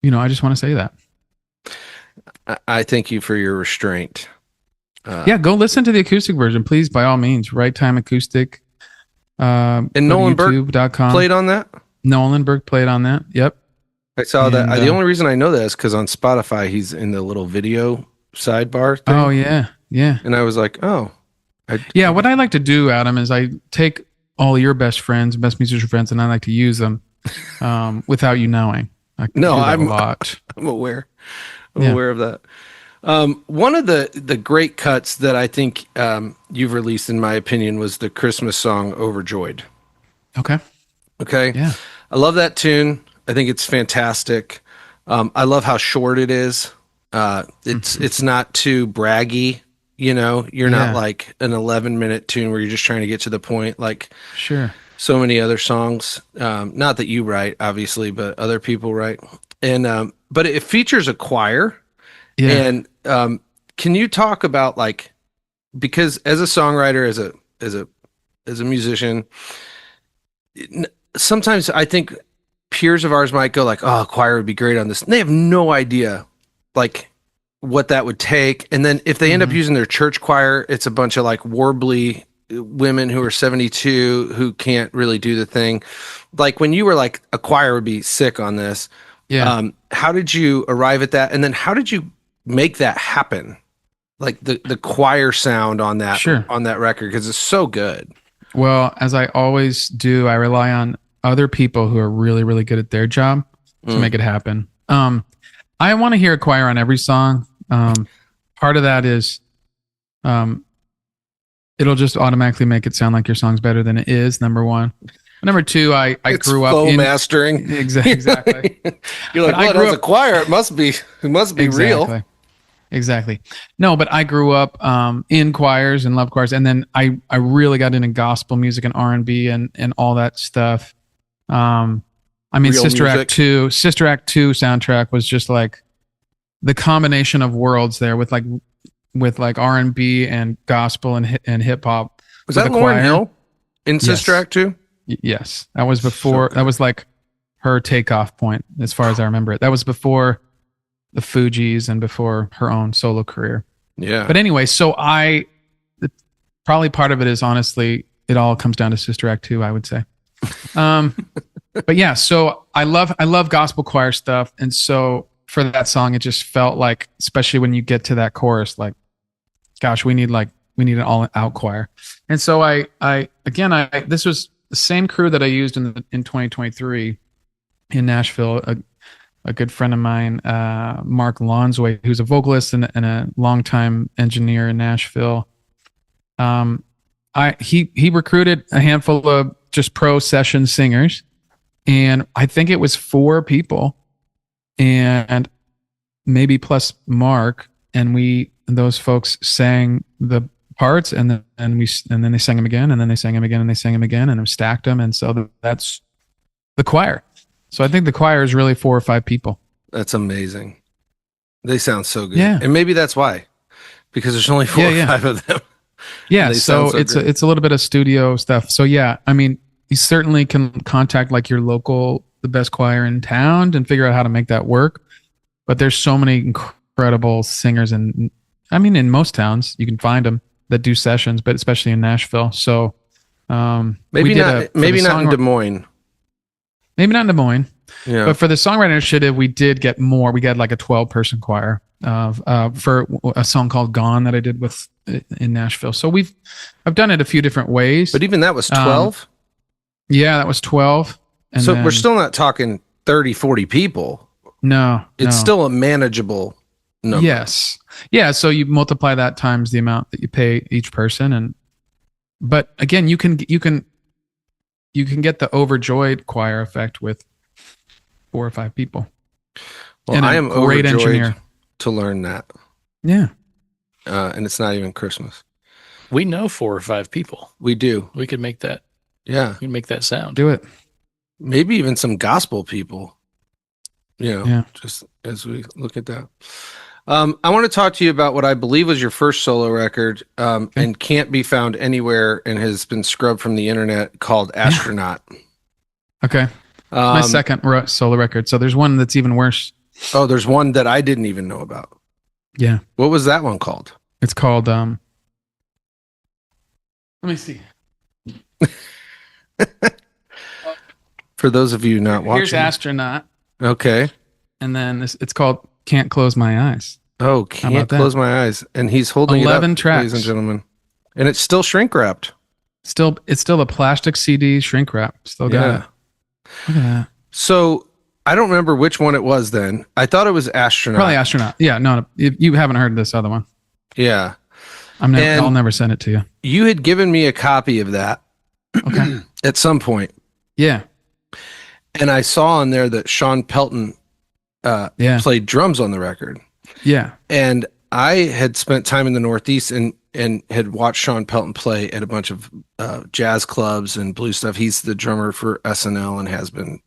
I just want to say that. I thank you for your restraint. Go listen to the acoustic version, please, by all means. Right Time Acoustic. And Nolan Burke played on that? Nolan Burke played on that. Yep. I saw that. The only reason I know that is because on Spotify, he's in the little video sidebar thing. Oh, yeah. Yeah. And I was like, oh. What I like to do, Adam, is I take all your best musician friends, and I like to use them without you knowing. I'm aware. I'm aware of that. One of the great cuts that I think you've released, in my opinion, was the Christmas song "Overjoyed." Okay. Yeah. I love that tune. I think it's fantastic. I love how short it is. It's not too braggy. You're not like an 11-minute tune where you're just trying to get to the point. Like so many other songs. Not that you write, obviously, but other people write. And but it features a choir. Yeah. And can you talk about, like, because as a songwriter, as a musician, sometimes I think peers of ours might go like, "Oh, a choir would be great on this." And they have no idea, like, what that would take. And then if they end up using their church choir, it's a bunch of like warbly women who are 72 who can't really do the thing. Like, when you were like, a choir would be sick on this. Yeah. How did you arrive at that? And then how did you make that happen? Like the choir sound on that on that record, because it's so good. Well, as I always do, I rely on other people who are really, really good at their job to make it happen. I want to hear a choir on every song. Part of that is it'll just automatically make it sound like your song's better than it is, number one. Number two, I grew up in mastering. Exactly. You're like, well, as a choir, it must be real. Exactly. No, but I grew up in choirs and loved choirs, and then I really got into gospel music and R&B and all that stuff. I mean, Sister Act 2 soundtrack was just like the combination of worlds there with like R&B and gospel and hip hop. Was that Lauryn Hill in Sister Act 2? Yes, that was before. That was like her takeoff point, as far as I remember it. That was before the Fugees and before her own solo career. Yeah. But anyway, so probably part of it is, honestly, it all comes down to Sister Act 2, I would say. But yeah, so I love gospel choir stuff, and so for that song, it just felt like, especially when you get to that chorus, like, gosh, we need an all-out choir. And so I this was the same crew that I used in 2023 in Nashville. A good friend of mine, Mark Lonsway, who's a vocalist and a longtime engineer in Nashville. He recruited a handful of just pro session singers, and I think it was 4 people, and maybe plus Mark, and those folks sang the parts, and then they sang them again, and then they sang them again, and they sang them again, and we stacked them, and so that's the choir. So I think the choir is really 4 or 5 people. That's amazing. They sound so good. Yeah. And maybe that's why, because there's only 4 or 5 of them. Yeah. So it's a little bit of studio stuff. So yeah, I mean, you certainly can contact like the best choir in town and figure out how to make that work. But there's so many incredible singers, and I mean, in most towns you can find them that do sessions, but especially in Nashville. So maybe not in Des Moines. Maybe not in Des Moines. Yeah. But for the Songwriting Initiative, we did get more. We got like a 12-person choir for a song called "Gone" that I did in Nashville. So I've done it a few different ways. But even that was 12. Yeah, that was 12. And so we're still not talking 30, 40 people. No, It's still a manageable number. Yes. Yeah. So you multiply that times the amount that you pay each person. But again, you can get the overjoyed choir effect with 4 or 5 people. Well, and I am great overjoyed engineer to learn that. Yeah. And it's not even Christmas. We know 4 or 5 people. We do. We could make that. Yeah. We can make that sound. Do it. Maybe even some gospel people. Yeah. Just as we look at that. I want to talk to you about what I believe was your first solo record and can't be found anywhere and has been scrubbed from the internet, called Astronaut. Okay. My second solo record. So there's one that's even worse. Oh, there's one that I didn't even know about. Yeah. What was that one called? It's called let me see. For those of you not watching. Here's Astronaut. Okay. And then it's called Can't Close My Eyes. Oh, Can't Close My Eyes. And he's holding 11 it up, tracks. ladies and gentlemen. And it's still shrink wrapped. It's still a plastic CD shrink wrap. Still got it. Look at that. So I don't remember which one it was then. I thought it was Astronaut. Probably Astronaut. Yeah, no, you haven't heard this other one. Yeah. I'll never send it to you. You had given me a copy of that Okay. at some point. Yeah. And I saw on there that Sean Pelton played drums on the record. Yeah. And I had spent time in the Northeast and had watched Sean Pelton play at a bunch of jazz clubs and blues stuff. He's the drummer for SNL and has been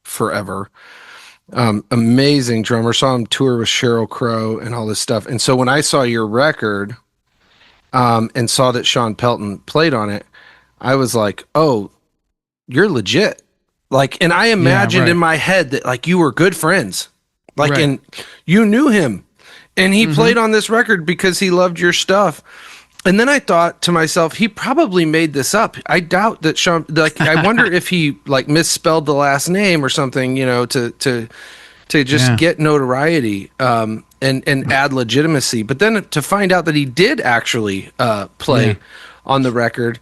forever. Amazing drummer. Saw him tour with Sheryl Crow and all this stuff. And so when I saw your record and saw that Sean Pelton played on it, I was like, oh, you're legit. Like, and I imagined in my head that like you were good friends, like, and you knew him and he played on this record because he loved your stuff. And then I thought to myself, he probably made this up. I doubt that Sean, like, I wonder if he like misspelled the last name or something, to just get notoriety, and add legitimacy. But then to find out that he did actually, play on the record,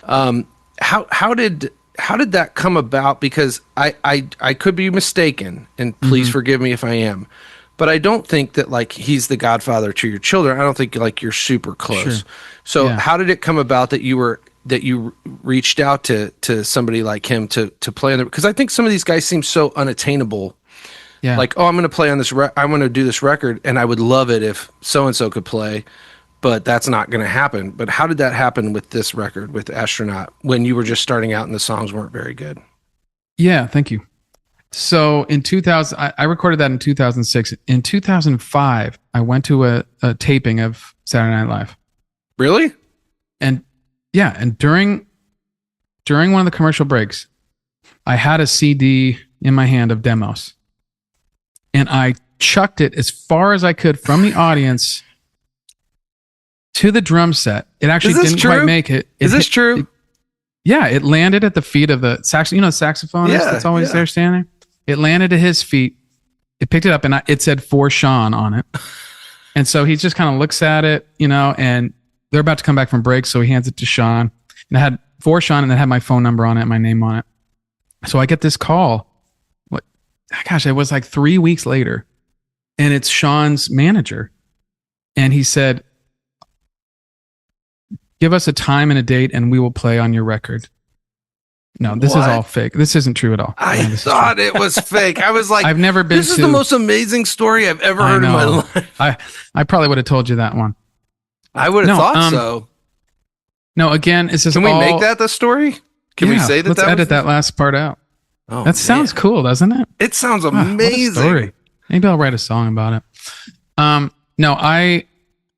how did that come about? Because I could be mistaken, and please forgive me if I am, but I don't think that like he's the godfather to your children. I don't think like you're super close. Sure. So how did it come about that you reached out to somebody like him to play on it? Because I think some of these guys seem so unattainable. Yeah. Like, oh, I'm going to play on this. I'm going to do this record, and I would love it if so and so could play. But that's not going to happen. But how did that happen with this record, with Astronaut, when you were just starting out and the songs weren't very good? Yeah, thank you. So in 2000, I recorded that in 2006. In 2005, I went to a taping of Saturday Night Live. Really? And during one of the commercial breaks, I had a CD in my hand of demos. And I chucked it as far as I could from the audience to the drum set. It actually didn't quite make it. Is this true? It landed at the feet of the saxophonist that's always there standing. It landed at his feet. It picked it up and it said "For Sean" on it. And so he just kind of looks at it, and they're about to come back from break. So he hands it to Sean, and it had "For Sean" and it had my phone number on it, my name on it. So I get this call. It was like 3 weeks later, and it's Sean's manager. And he said, "Give us a time and a date and we will play on your record." No, this is all fake. This isn't true at all. I thought it was fake. I was like, I've never been this is the most amazing story I've ever heard in my life. I probably would have told you that one. I would have thought so. No, again, it's just Can we make that the story? Can we say that? Let's edit that last part out. Oh, that sounds cool, doesn't it? It sounds amazing. What a story. Maybe I'll write a song about it. No, I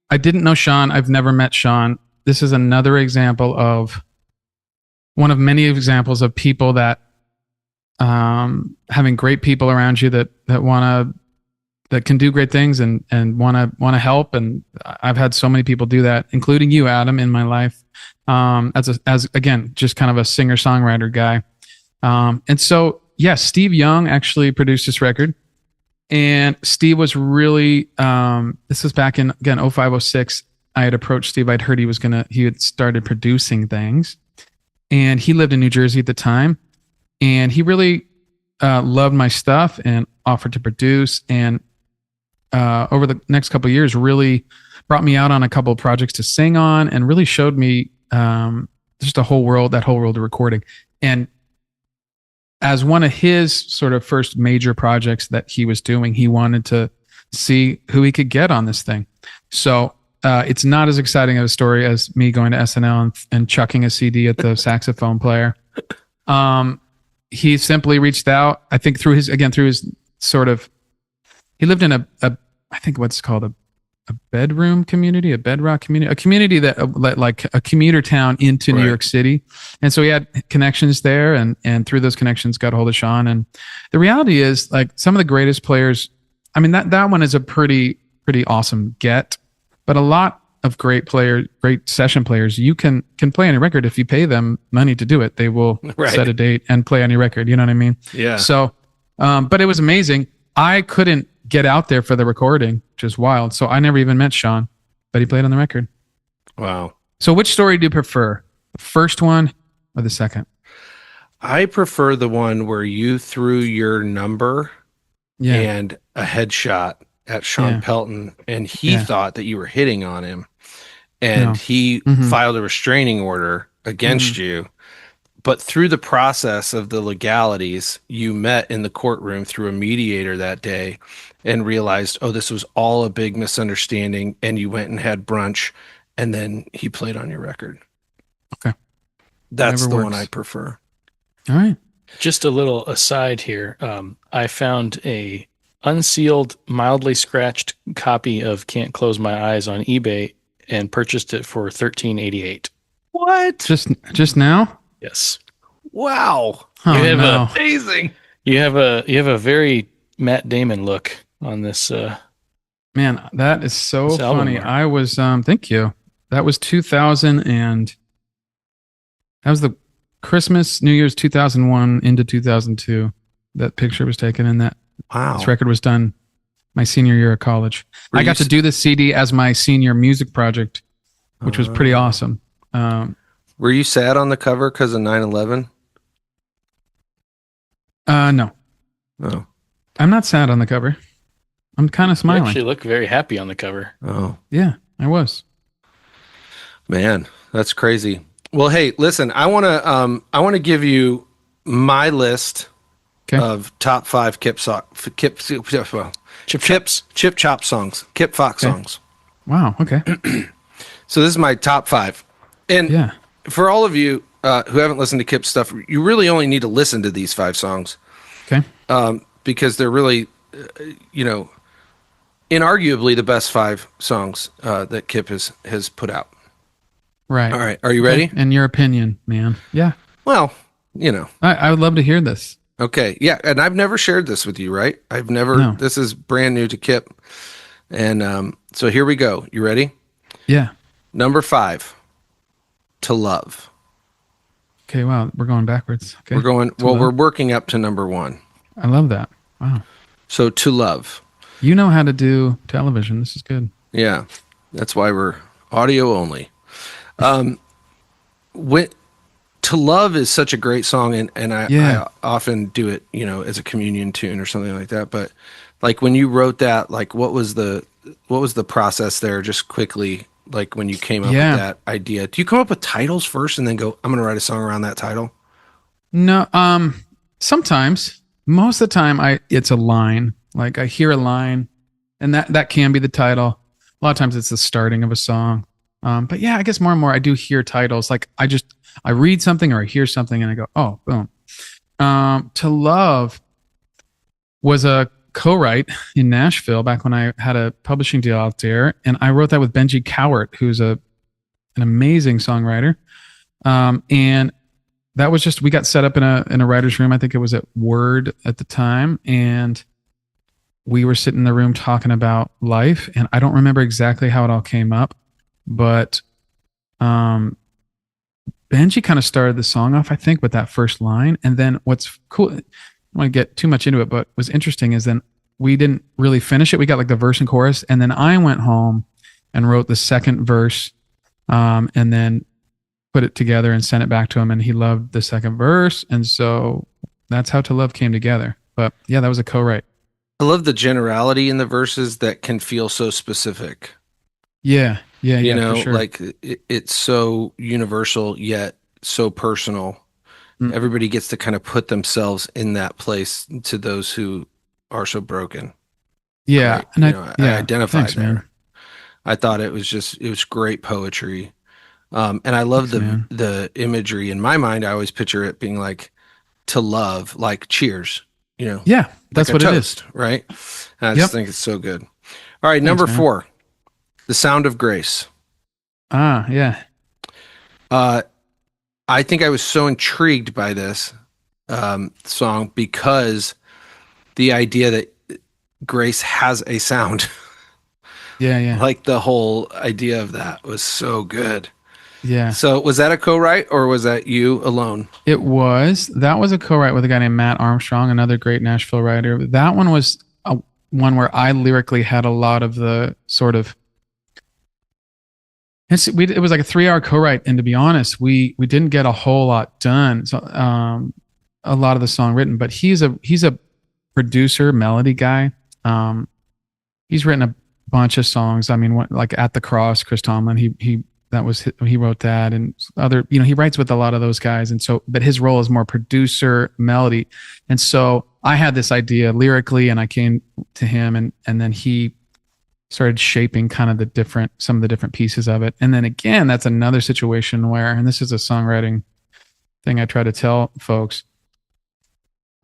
didn't know Sean. I've never met Sean. This is another example of one of many examples of people that having great people around you that can do great things and want to help. And I've had so many people do that, including you, Adam, in my life. As again, just kind of a singer-songwriter guy. And so, Steve Young actually produced this record, and Steve was really, this was back in, again, 05, 06. I had approached Steve. I'd heard he had started producing things, and he lived in New Jersey at the time. And he really loved my stuff and offered to produce, and over the next couple of years really brought me out on a couple of projects to sing on, and really showed me just that whole world of recording. And as one of his sort of first major projects that he was doing, he wanted to see who he could get on this thing. So it's not as exciting of a story as me going to SNL and chucking a CD at the saxophone player. He simply reached out, I think through his sort of, he lived in a I think what's called a bedroom community, a bedrock community, a community that like a commuter town into New York City. And so he had connections there, and through those connections got a hold of Sean. And the reality is, like, some of the greatest players, I mean, that one is a pretty awesome get, but a lot of great session players, you can play on your record if you pay them money to do it. They will set a date and play on your record. You know what I mean? Yeah. So, but it was amazing. I couldn't get out there for the recording, which is wild. So I never even met Sean, but he played on the record. Wow. So which story do you prefer? The first one or the second? I prefer the one where you threw your number and a headshot at Sean Pelton, and he thought that you were hitting on him, and he filed a restraining order against you. But through the process of the legalities, you met in the courtroom through a mediator that day and realized, oh, this was all a big misunderstanding, and you went and had brunch, and then he played on your record. Okay. That's the one I prefer. All right. Just a little aside here. I found a unsealed, mildly scratched copy of Can't Close My Eyes on eBay and purchased it for $13.88. What? Just now? Yes. Wow. Oh, amazing. You have a very Matt Damon look on this. Man, that is so funny. Art. I was thank you. That was 2000, and that was the Christmas, New Year's 2001 into 2002. That picture was taken, and this record was done my senior year of college. I got to do this CD as my senior music project, which was pretty awesome. Were you sad on the cover because of 9/11? No. Oh. I'm not sad on the cover. I'm kind of smiling. You actually look very happy on the cover. Oh. Yeah, I was. Man, that's crazy. Well, hey, listen, I want to give you my list of top 5 Chip Chop songs, Kip Fox songs. Wow, okay. So this is my top 5. And for all of you who haven't listened to Kip's stuff, you really only need to listen to these 5 songs. Okay. Because they're really, inarguably the best 5 songs that Kip has put out. Right. All right. Are you ready? In your opinion, man. Yeah. Well, I would love to hear this. Okay. Yeah. And I've never shared this with you, right? This is brand new to Kip. And so here we go. You ready? Yeah. Number 5, To Love. Okay. Wow. We're going backwards. Okay. We're working up to number 1. I love that. Wow. So To Love. You know how to do television. This is good. Yeah. That's why we're audio only. To Love is such a great song, and I often do it, as a communion tune or something like that. But like when you wrote that, like what was the process there? Just quickly, like when you came up with that idea, do you come up with titles first and then go, I'm going to write a song around that title? No. Sometimes, most of the time, it's a line. Like I hear a line, and that can be the title. A lot of times, it's the starting of a song. But yeah, I guess more and more I do hear titles. Like I read something or I hear something and I go, oh, boom. To Love was a co-write in Nashville back when I had a publishing deal out there. And I wrote that with Benji Cowart, who's an amazing songwriter. And that was just, we got set up in a writer's room. I think it was at Word at the time. And we were sitting in the room talking about life. And I don't remember exactly how it all came up. But Benji kind of started the song off, I think, with that first line. And then what's cool, I don't want to get too much into it, but what's interesting is then we didn't really finish it. We got like the verse and chorus. And then I went home and wrote the second verse and then put it together and sent it back to him. And he loved the second verse. And so that's how To Love came together. But yeah, that was a co-write. I love the generality in the verses that can feel so specific. Yeah, You for know, sure. like it's so universal yet so personal. Mm. Everybody gets to kind of put themselves in that place to those who are so broken. Yeah, Right? and You know, I identify thanks, there. man. I thought it was great poetry. And I love Thanks, man. the imagery in my mind. I always picture it being like to love, like cheers, you know, Yeah, like that's a what it is. toast, right? And I just Yep. think it's so good. All right, Thanks, number man. 4, The Sound of Grace. Yeah. Uh, I think I was so intrigued by this song because the idea that grace has a sound, Yeah. like the whole idea of that was so good. Yeah. So was that a co-write or was that you alone? That was a co-write with a guy named Matt Armstrong, another great Nashville writer. That one was one where I lyrically had a lot of the sort of, it was like a 3-hour co-write. And to be honest, we didn't get a whole lot done. So, a lot of the song written, but he's a producer, melody guy. He's written a bunch of songs. I mean, like At the Cross, Chris Tomlin, he wrote that, and other, he writes with a lot of those guys. And so, but his role is more producer, melody. And so I had this idea lyrically, and I came to him, and then he started shaping kind of some of the different pieces of it. And then again, that's another situation where, and this is a songwriting thing I try to tell folks,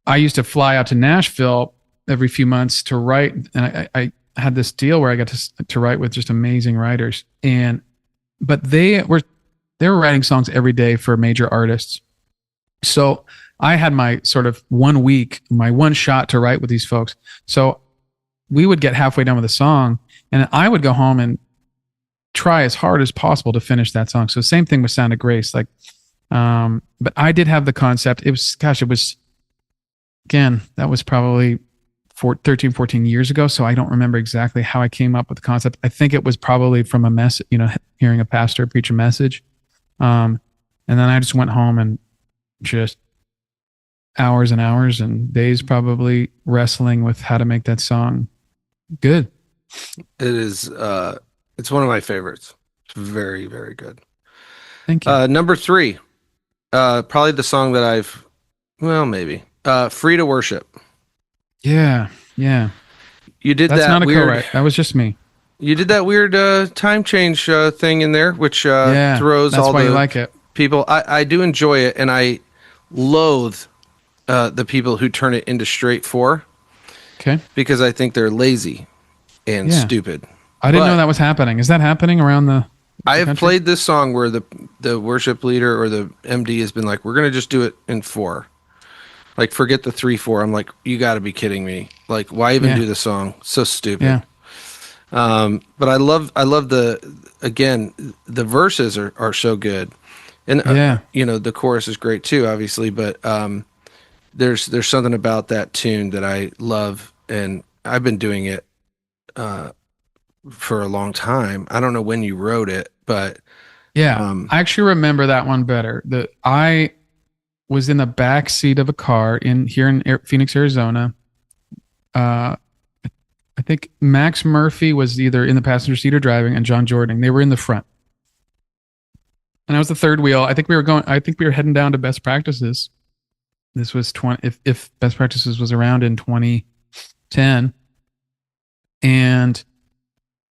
I used to fly out to Nashville every few months to write, and I had this deal where I got to write with just amazing writers, but they were writing songs every day for major artists. So I had my sort of 1 week, my one shot to write with these folks. So we would get halfway done with a song, and I would go home and try as hard as possible to finish that song. So same thing with Sound of Grace, like, but I did have the concept. It was, again, that was probably 13, 14 years ago. So I don't remember exactly how I came up with the concept. I think it was probably from a message, hearing a pastor preach a message. And then I just went home and just hours and hours and days probably wrestling with how to make that song good. It is, it's one of my favorites. It's very, very good. Thank you. Number 3, probably the song that maybe, Free to Worship. Yeah. You did That's that not a weird, co-write. That was just me. You did that weird time change thing in there, which throws that's all why the you like it. people. I do enjoy it, and I loathe the people who turn it into straight 4. Okay. Because I think they're lazy and stupid. I didn't know that was happening. Is that happening around the I have country? played this song where the worship leader or the MD has been like, we're going to just do it in 4. Like, forget the 3/4. I'm like, you got to be kidding me. Like, why even do the song? So stupid. Yeah. But I love the verses are so good. And, the chorus is great too, obviously. But there's something about that tune that I love. And I've been doing it for a long time. I don't know when you wrote it, but I actually remember that one better. I was in the back seat of a car here in Phoenix, Arizona. I think Max Murphy was either in the passenger seat or driving, and John Jordan. They were in the front, and I was the third wheel. I think we were heading down to Best Practices. This was if Best Practices was around in 2010, and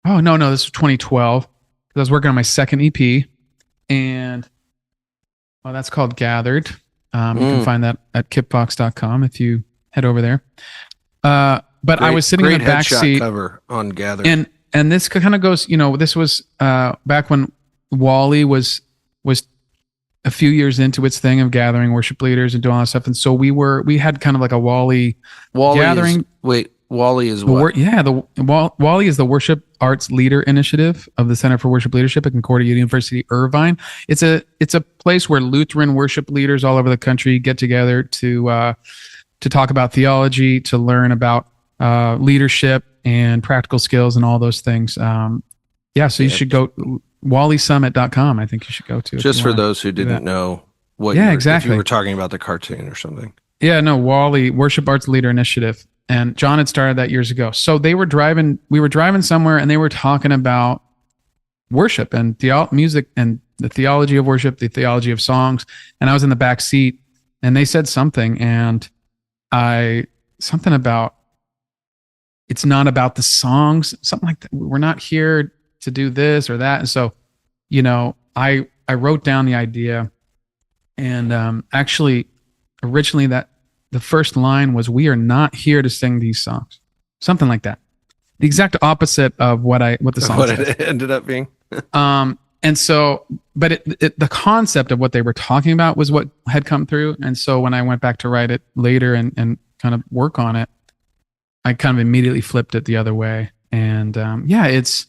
no, this was 2012. I was working on my second EP, and that's called Gathered. You can find that at kipfox.com if you head over there. But I was sitting in the back seat cover on Gathered. And this kind of goes, this was back when Wally was a few years into its thing of gathering worship leaders and doing all that stuff. And so we had kind of like a Wally gathering. Wally is what? Wally is the Worship Arts Leader Initiative of the Center for Worship Leadership at Concordia University, Irvine. It's a place where Lutheran worship leaders all over the country get together to talk about theology, to learn about leadership and practical skills and all those things. So you should go wallysummit.com. I think you should go to. Just for those who didn't know what exactly. If you were talking about the cartoon or something. Yeah, no, Wally, Worship Arts Leader Initiative. And John had started that years ago. So we were driving somewhere and they were talking about worship and music and the theology of worship, the theology of songs. And I was in the back seat and they said something something about, it's not about the songs, something like that. We're not here to do this or that. And so, I wrote down the idea and actually originally that the first line was, "We are not here to sing these songs," something like that. The exact opposite of what the song says. It ended up being. And so, but the concept of what they were talking about was what had come through. And so when I went back to write it later and kind of work on it, I kind of immediately flipped it the other way. And it's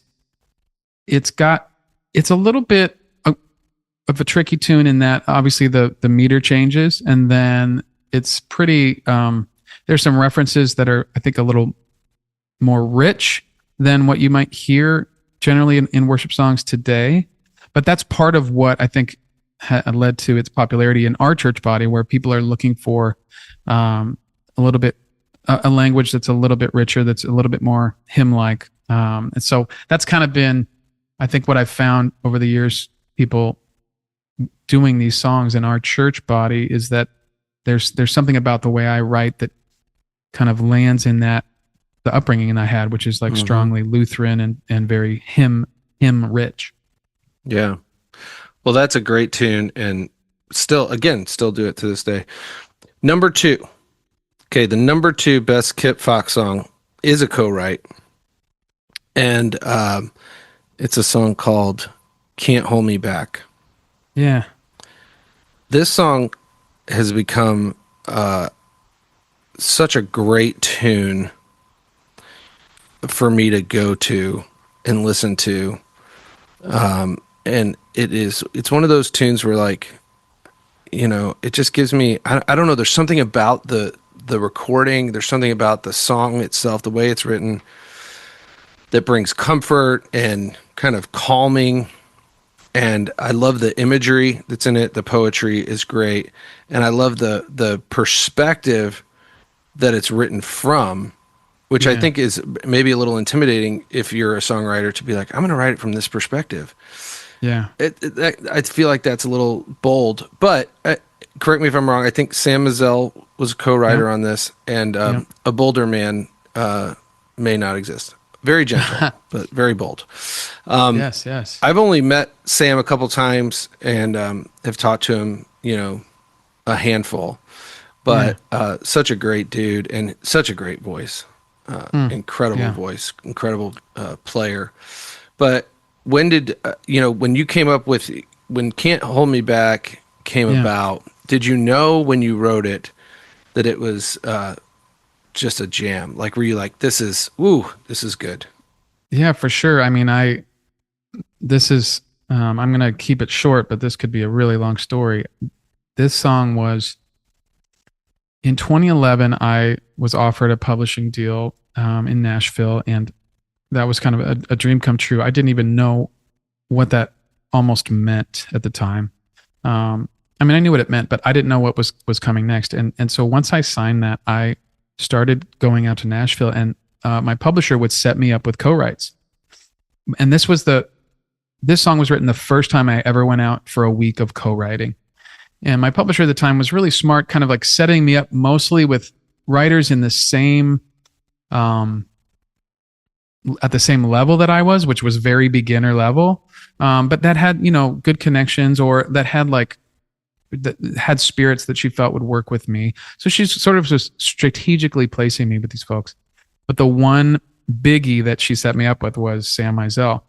a little bit of a tricky tune in that obviously the meter changes, and then it's pretty, there's some references that are, I think, a little more rich than what you might hear generally in worship songs today. But that's part of what I think led to its popularity in our church body, where people are looking for a little bit, a language that's a little bit richer, that's a little bit more hymn-like. And so that's kind of been, I think, what I've found over the years, people doing these songs in our church body, is that there's something about the way I write that kind of lands in that, the upbringing I had, which is like strongly Lutheran and very hymn rich. Yeah. Well, that's a great tune, and still do it to this day. Number 2. Okay, the number 2 best Kip Fox song is a co-write, and it's a song called "Can't Hold Me Back." Yeah. This song has become such a great tune for me to go to and listen to. And it's one of those tunes where, like, it just gives me, I don't know, there's something about the recording, there's something about the song itself, the way it's written, that brings comfort and kind of calming. And I love the imagery that's in it. The poetry is great. And I love the perspective that it's written from, which I think is maybe a little intimidating if you're a songwriter, to be like, I'm going to write it from this perspective. Yeah. I feel like that's a little bold, but correct me if I'm wrong. I think Sam Mazzell was a co-writer on this, and a bolder man may not exist. Very gentle, but very bold. Yes. I've only met Sam a couple times and have talked to him, a handful, but such a great dude and such a great voice. Incredible voice, incredible player. But when did when you came up with, when "Can't Hold Me Back" came about, did you know when you wrote it that it was just a jam? Like, were you like, this is good? Yeah, for sure. I mean, I'm going to keep it short, but this could be a really long story. This song was, in 2011, I was offered a publishing deal in Nashville, and that was kind of a dream come true. I didn't even know what that almost meant at the time. I mean, I knew what it meant, but I didn't know what was coming next. And so once I signed that, I started going out to Nashville, and my publisher would set me up with co-writes. And this song was written the first time I ever went out for a week of co-writing. And my publisher at the time was really smart, kind of like setting me up mostly with writers in the same, at the same level that I was, which was very beginner level, but that had, good connections, or that had spirits that she felt would work with me. So she's sort of just strategically placing me with these folks. But the one biggie that she set me up with was Sam Mazzell.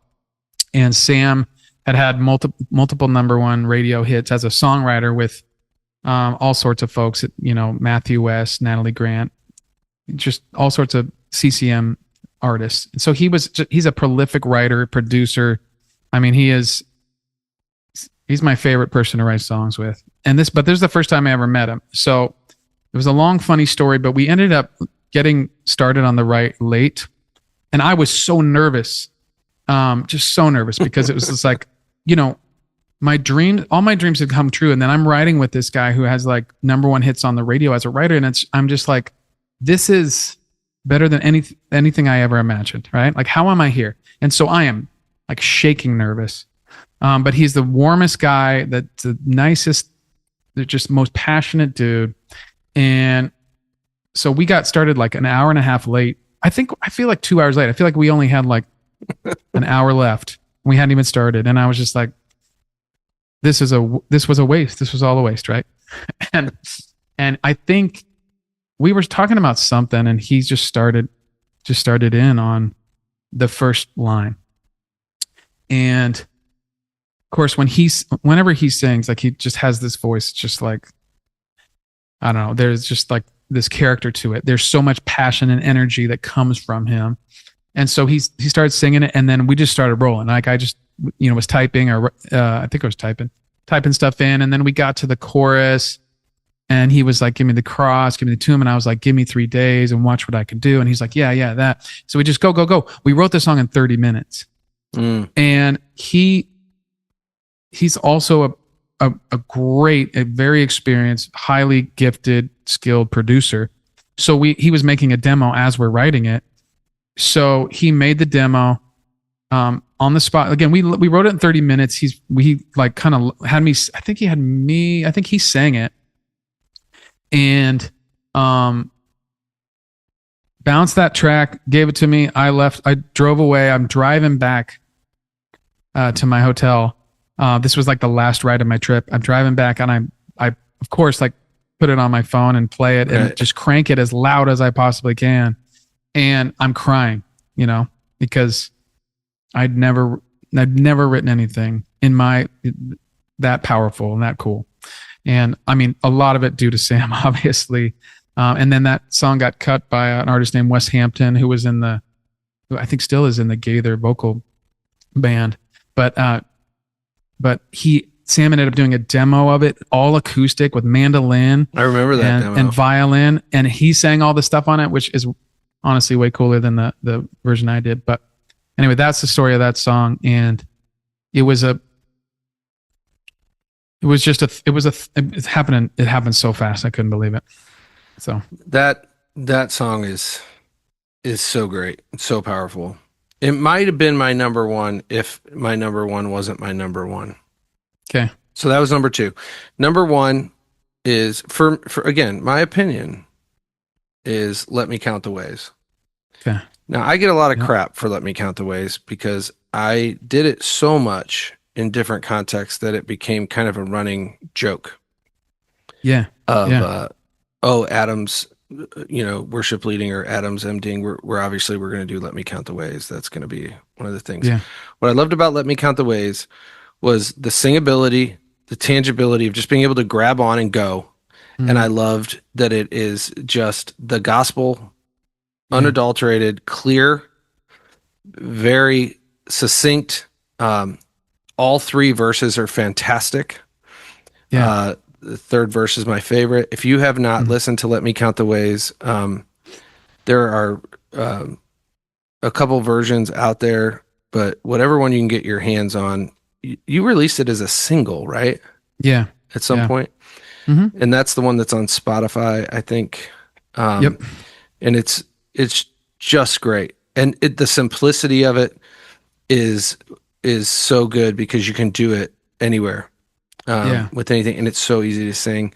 And Sam had multiple number one radio hits as a songwriter with all sorts of folks, Matthew West, Natalie Grant, just all sorts of CCM artists. And so he's a prolific writer, producer. I mean, he's my favorite person to write songs with. But this is the first time I ever met him. So it was a long, funny story, but we ended up getting started on the write late. And I was so nervous, just so nervous, because it was just like, all my dreams have come true. And then I'm writing with this guy who has like #1 hits on the radio as a writer. And I'm just like, this is better than anything I ever imagined. Right. Like, how am I here? And so I am like shaking nervous. But he's the warmest guy, that's the nicest, the just most passionate dude. And so we got started like an hour and a half late. I feel like 2 hours late. I feel like we only had like an hour left. We hadn't even started. And I was just like, this was a waste. This was all a waste. Right. And I think we were talking about something and he just started in on the first line. And of course, whenever he sings, like he just has this voice, just like, I don't know, there's just like this character to it. There's so much passion and energy that comes from him. And so he started singing it, and then we just started rolling. Like I just, was typing, or I think I was typing stuff in, and then we got to the chorus, and he was like, give me the cross, give me the tomb. And I was like, give me 3 days and watch what I could do. And he's like, yeah, that. So we just go. We wrote the song in 30 minutes. And he's also a very experienced, highly gifted, skilled producer. So he was making a demo as we're writing it. So he made the demo on the spot. Again, we wrote it in 30 minutes. He like kind of had me. I think he sang it, and bounced that track, gave it to me. I left. I drove away. I'm driving back to my hotel. This was like the last ride of my trip. I'm driving back, and I of course like put it on my phone and play it and just crank it as loud as I possibly can. And I'm crying, because I'd never written anything that powerful and that cool. And I mean, a lot of it due to Sam, obviously. And then that song got cut by an artist named Wes Hampton, who I think still is in the Gaither vocal band. But Sam ended up doing a demo of it, all acoustic with mandolin. I remember that demo. And violin. And he sang all the stuff on it, which is honestly way cooler than the version I did. But anyway, that's the story of that song. And it happened so fast. I couldn't believe it. So that song is so great. It's so powerful. It might have been my #1 if my #1 wasn't my #1. Okay. So that was #2. #1 is for again, my opinion is Let Me Count the Ways. Okay. Now I get a lot of crap for Let Me Count the Ways because I did it so much in different contexts that it became kind of a running joke. Yeah. Adam's, worship leading, or Adam's MDing. We're obviously we're going to do Let Me Count the Ways. That's going to be one of the things. Yeah. What I loved about Let Me Count the Ways was the singability, the tangibility of just being able to grab on and go. And I loved that it is just the gospel, unadulterated, clear, very succinct. All 3 verses are fantastic. Yeah. The 3rd verse is my favorite. If you have not listened to Let Me Count the Ways, there are a couple versions out there, but whatever one you can get your hands on, you released it as a single, right? Yeah. At some point. Mm-hmm. And that's the one that's on Spotify, I think. Yep. And it's just great. And the simplicity of it is so good because you can do it anywhere with anything. And it's so easy to sing.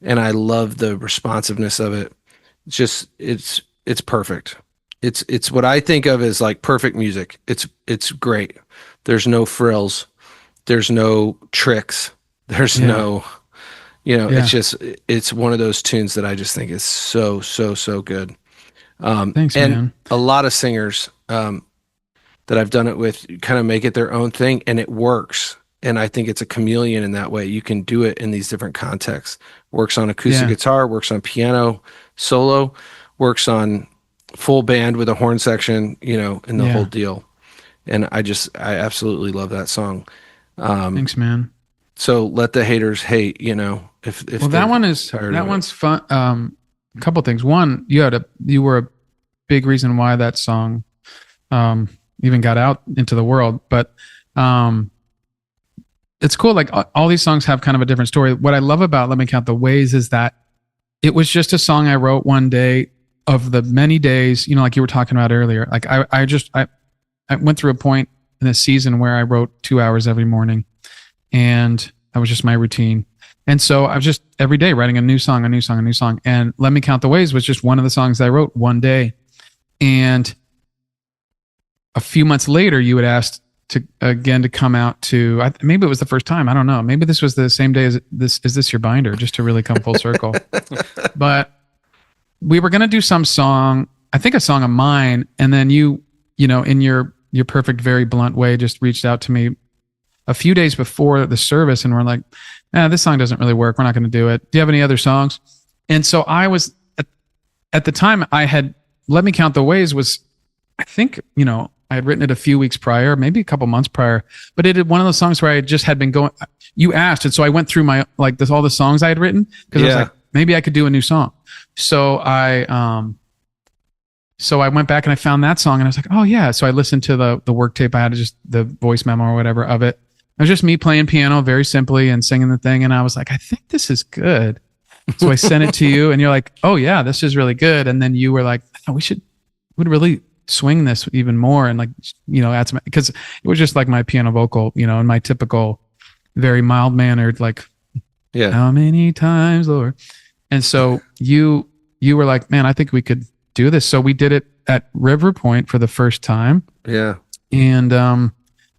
And I love the responsiveness of it. It's perfect. It's what I think of as like perfect music. It's great. There's no frills. There's no tricks. There's no, it's one of those tunes that I just think is so, so, so good. Thanks, and man. A lot of singers that I've done it with kind of make it their own thing, and it works. And I think it's a chameleon in that way. You can do it in these different contexts. Works on acoustic guitar, works on piano, solo, works on full band with a horn section, and the whole deal. And I absolutely love that song. Thanks, man. So let the haters hate, if that one's fun. A couple things. One, you were a big reason why that song even got out into the world. But it's cool. Like all these songs have kind of a different story. What I love about Let Me Count the Ways is that it was just a song I wrote one day of the many days, like you were talking about earlier. Like I went through a point in a season where I wrote 2 hours every morning, and that was just my routine. And so I was just every day writing a new song. And Let Me Count the Ways was just one of the songs I wrote one day. And a few months later, you had asked to come out to, maybe it was the first time. I don't know. Maybe this was the same day as this. Is this your binder? Just to really come full circle. But we were going to do some song, I think a song of mine. And then you in your perfect, very blunt way, just reached out to me a few days before the service. And we're like, this song doesn't really work. We're not going to do it. Do you have any other songs? And so I was, at the time I had, Let Me Count the Ways was, I think, I had written it a few weeks prior, maybe a couple months prior, but it had one of those songs where I just had been going, you asked. And so I went through my, all the songs I had written, because I was like, maybe I could do a new song. So I went back and I found that song and I was like, oh yeah. So I listened to the work tape. I had just the voice memo or whatever of it. It was just me playing piano very simply and singing the thing. And I was like, I think this is good. So I sent it to you and you're like, oh yeah, this is really good. And then you were like, oh, would really swing this even more. And add some, because it was just like my piano vocal, in my typical, very mild mannered, how many times, Lord? And so you were like, man, I think we could do this. So we did it at River Point for the first time. Yeah. And,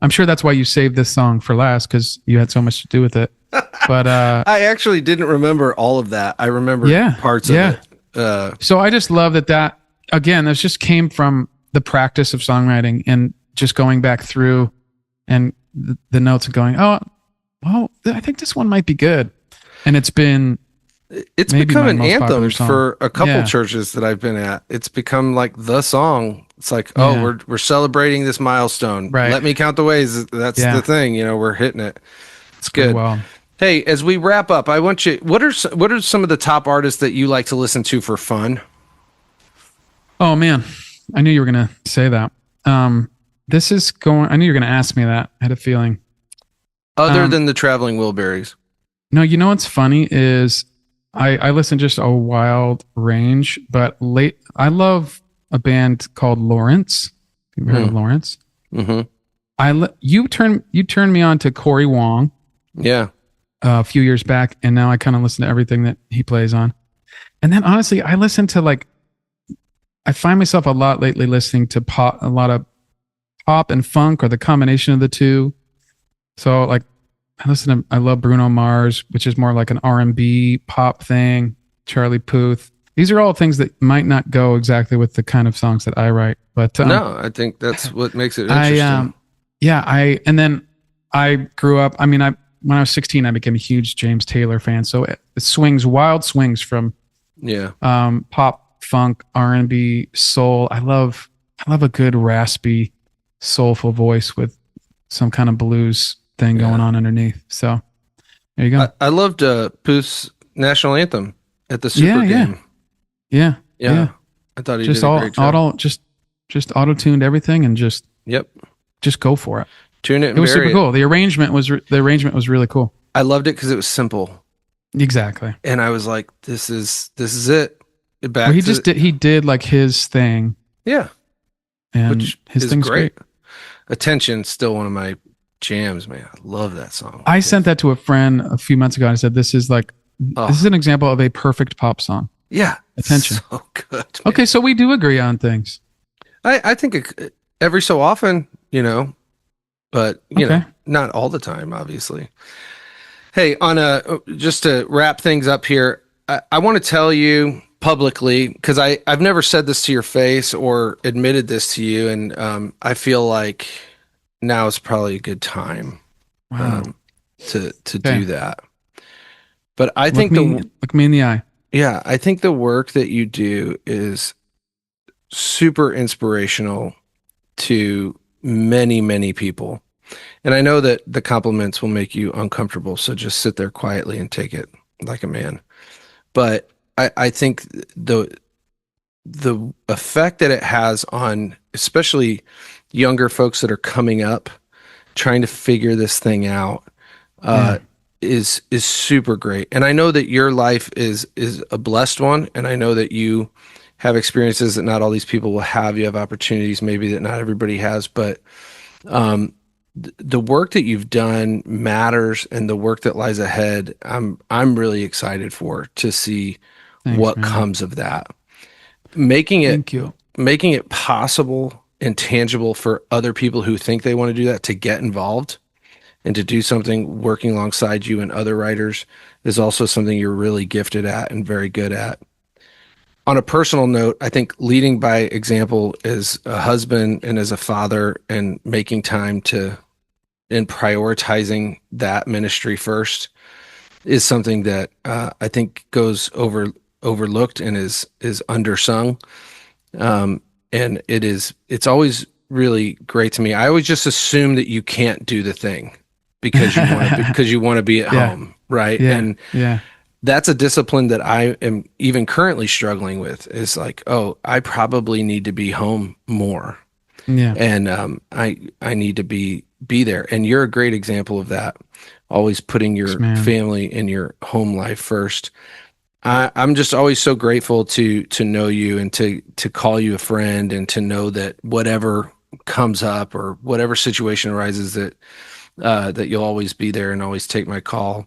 I'm sure that's why you saved this song for last, because you had so much to do with it. But I actually didn't remember all of that. I remember parts of it. So I just love that again, this just came from the practice of songwriting and just going back through and the notes and going, oh, well, I think this one might be good. And it's become an anthem for a couple churches that I've been at. It's become like the song. It's like, we're celebrating this milestone. Right. Let Me Count the Ways. That's the thing. We're hitting it. It's good. Well, hey, as we wrap up, I want you. What are some of the top artists that you like to listen to for fun? Oh man, I knew you were gonna say that. I knew you were gonna ask me that. I had a feeling. Other than the Traveling Wilburys. No, what's funny is I listen just a wild range, but I love a band called Lawrence. Have you heard of Lawrence? Mm-hmm. You turned me on to Corey Wong. Yeah. A few years back, and now I kind of listen to everything that he plays on. And then honestly, I listen to I find myself a lot lately listening to a lot of pop and funk, or the combination of the two. So I love Bruno Mars, which is more like an R&B pop thing. Charlie Puth. These are all things that might not go exactly with the kind of songs that I write, but no, I think that's what makes it interesting. And then I grew up. I mean, when I was 16, I became a huge James Taylor fan. So it swings, wild swings from pop, funk, R&B, soul. I love a good raspy, soulful voice with some kind of blues thing going on underneath. So there you go. I loved Puth's national anthem at the Super game. Yeah. I thought he just did a great job. Just auto-tuned everything and just go for it. Tune it and it was bury super cool. The arrangement was really cool. I loved it because it was simple. Exactly. And I was like, this is it. He did like his thing. Yeah. And his thing's great. Attention's still one of my jams, man. I love that song. I sent that to a friend a few months ago. And I said, this is an example of a perfect pop song. Yeah. Attention. So good. Man. Okay. So we do agree on things. I think every so often, but not all the time, obviously. Hey, just to wrap things up here, I want to tell you publicly, because I've never said this to your face or admitted this to you, and I feel like now is probably a good time to do that. But I think look me in the eye. Yeah, I think the work that you do is super inspirational to many, many people. And I know that the compliments will make you uncomfortable, so just sit there quietly and take it like a man. But I think the effect that it has on especially younger folks that are coming up, trying to figure this thing out, is super great. And I know that your life is a blessed one, and I know that you have experiences that not all these people will have. You have opportunities maybe that not everybody has, but the work that you've done matters, and the work that lies ahead, I'm really excited for to see what comes of that. Thank you. Making it possible and tangible for other people who think they want to do that to get involved and to do something working alongside you and other writers is also something you're really gifted at and very good at. On a personal note, I think leading by example as a husband and as a father, and making time to and prioritizing that ministry first is something that I think goes overlooked and is undersung. And it's always really great to me. I always just assume that you can't do the thing because you want to be at home, right? Yeah. And Yeah. that's a discipline that I am even currently struggling with, is like, oh, I probably need to be home more. Yeah. And I need to be there. And you're a great example of that. Always putting your family and your home life first. I'm just always so grateful to know you and to call you a friend, and to know that whatever comes up or whatever situation arises, that you'll always be there and always take my call.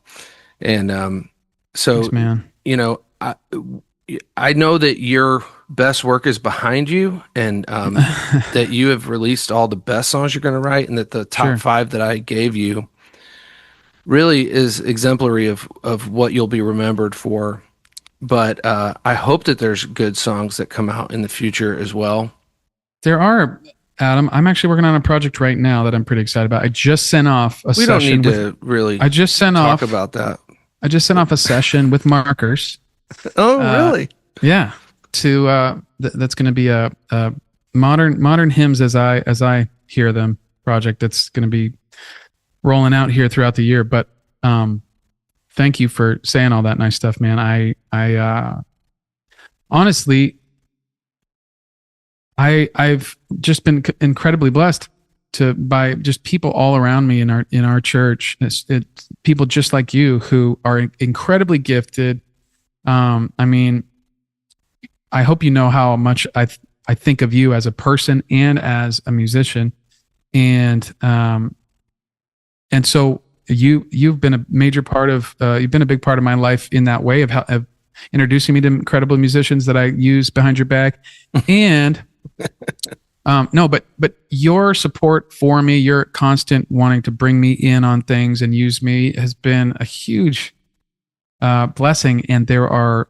And so, Thanks, man. you know, I know that your best work is behind you, and that you have released all the best songs you're going to write, and that the top 5 that I gave you really is exemplary of what you'll be remembered for. But I hope that there's good songs that come out in the future as well. There are, Adam. I'm actually working on a project right now that I'm pretty excited about. I just sent off a session. We don't need to really I just sent talk about that. I just sent off a session with markers. Oh, really? Yeah. To that's going to be a modern hymns as I hear them project that's going to be rolling out here throughout the year. But thank you for saying all that nice stuff, man. I honestly, I've just been incredibly blessed by just people all around me in our church. It's people just like you who are incredibly gifted. I mean, I hope you know how much I think of you as a person and as a musician, and so you've been a major part of you've been a big part of my life in that way of introducing me to incredible musicians that I use behind your back, and no, but your support for me, your constant wanting to bring me in on things and use me has been a huge blessing. And there are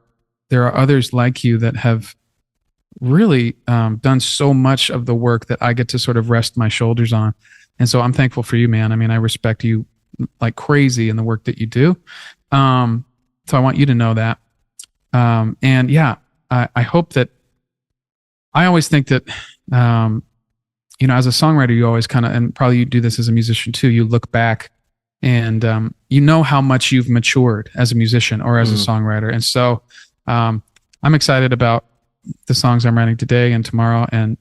others like you that have really done so much of the work that I get to sort of rest my shoulders on. And so I'm thankful for you, man. I mean, I respect you like crazy in the work that you do. So I want you to know that. And yeah, I hope that, I always think that, as a songwriter, you always kind of, and probably you do this as a musician too, you look back and you know how much you've matured as a musician or as a songwriter. And so I'm excited about the songs I'm writing today and tomorrow. And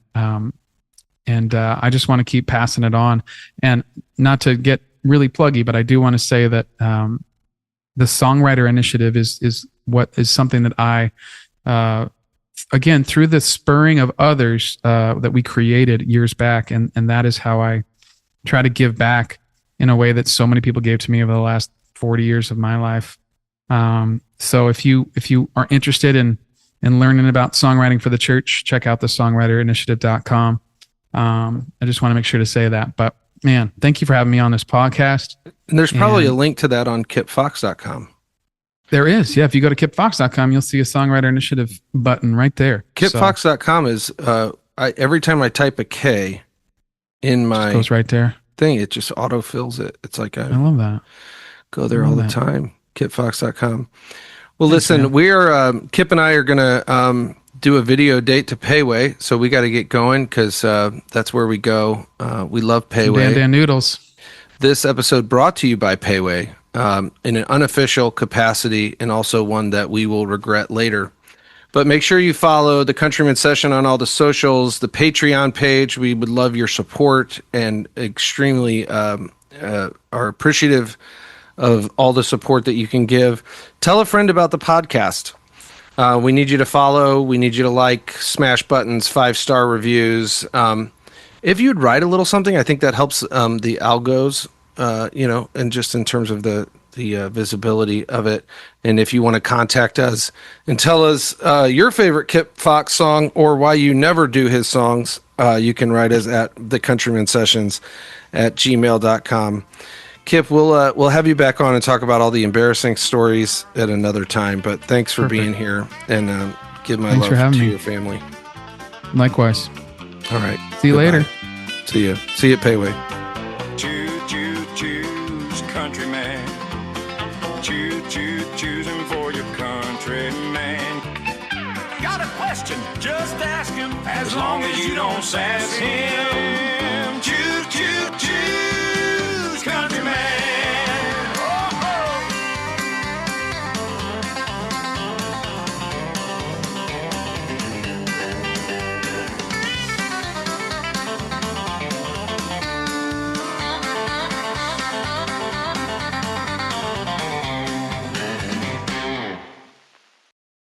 I just want to keep passing it on. And not to get really pluggy, but I do want to say that the Songwriter Initiative is something that I, again, through the spurring of others that we created years back, and that is how I try to give back in a way that so many people gave to me over the last 40 years of my life. So if you are interested in learning about songwriting for the church, check out the songwriterinitiative.com. I just want to make sure to say that. But man, thank you for having me on this podcast. And there's probably a link to that on kipfox.com. There is. Yeah. If you go to kipfox.com, you'll see a Songwriter Initiative button right there. Kipfox.com is, every time I type a K in my goes right there thing, it just autofills it. It's like I love that. Go there all the time. Kipfox.com. Well, listen, man. We're Kip and I are gonna do a video date to Payway, so we got to get going because that's where we go. We love Payway. Dan noodles. This episode brought to you by Payway in an unofficial capacity, and also one that we will regret later. But make sure you follow the Countryman Session on all the socials, the Patreon page. We would love your support and extremely are appreciative of all the support that you can give. Tell a friend about the podcast. We need you to follow. We need you to like, smash buttons, 5-star reviews. If you'd write a little something, I think that helps the algos, and just in terms of the visibility of it. And if you want to contact us and tell us your favorite Kip Fox song or why you never do his songs, you can write us at thecountrymansessions@gmail.com. Kip, we'll have you back on and talk about all the embarrassing stories at another time. But thanks for being here, and give my love to your family. Likewise. All right. See you later. See you. See you at Payway. Choose countryman. Choosing for your countryman. Got a question? Just ask him. As long as you don't sass him.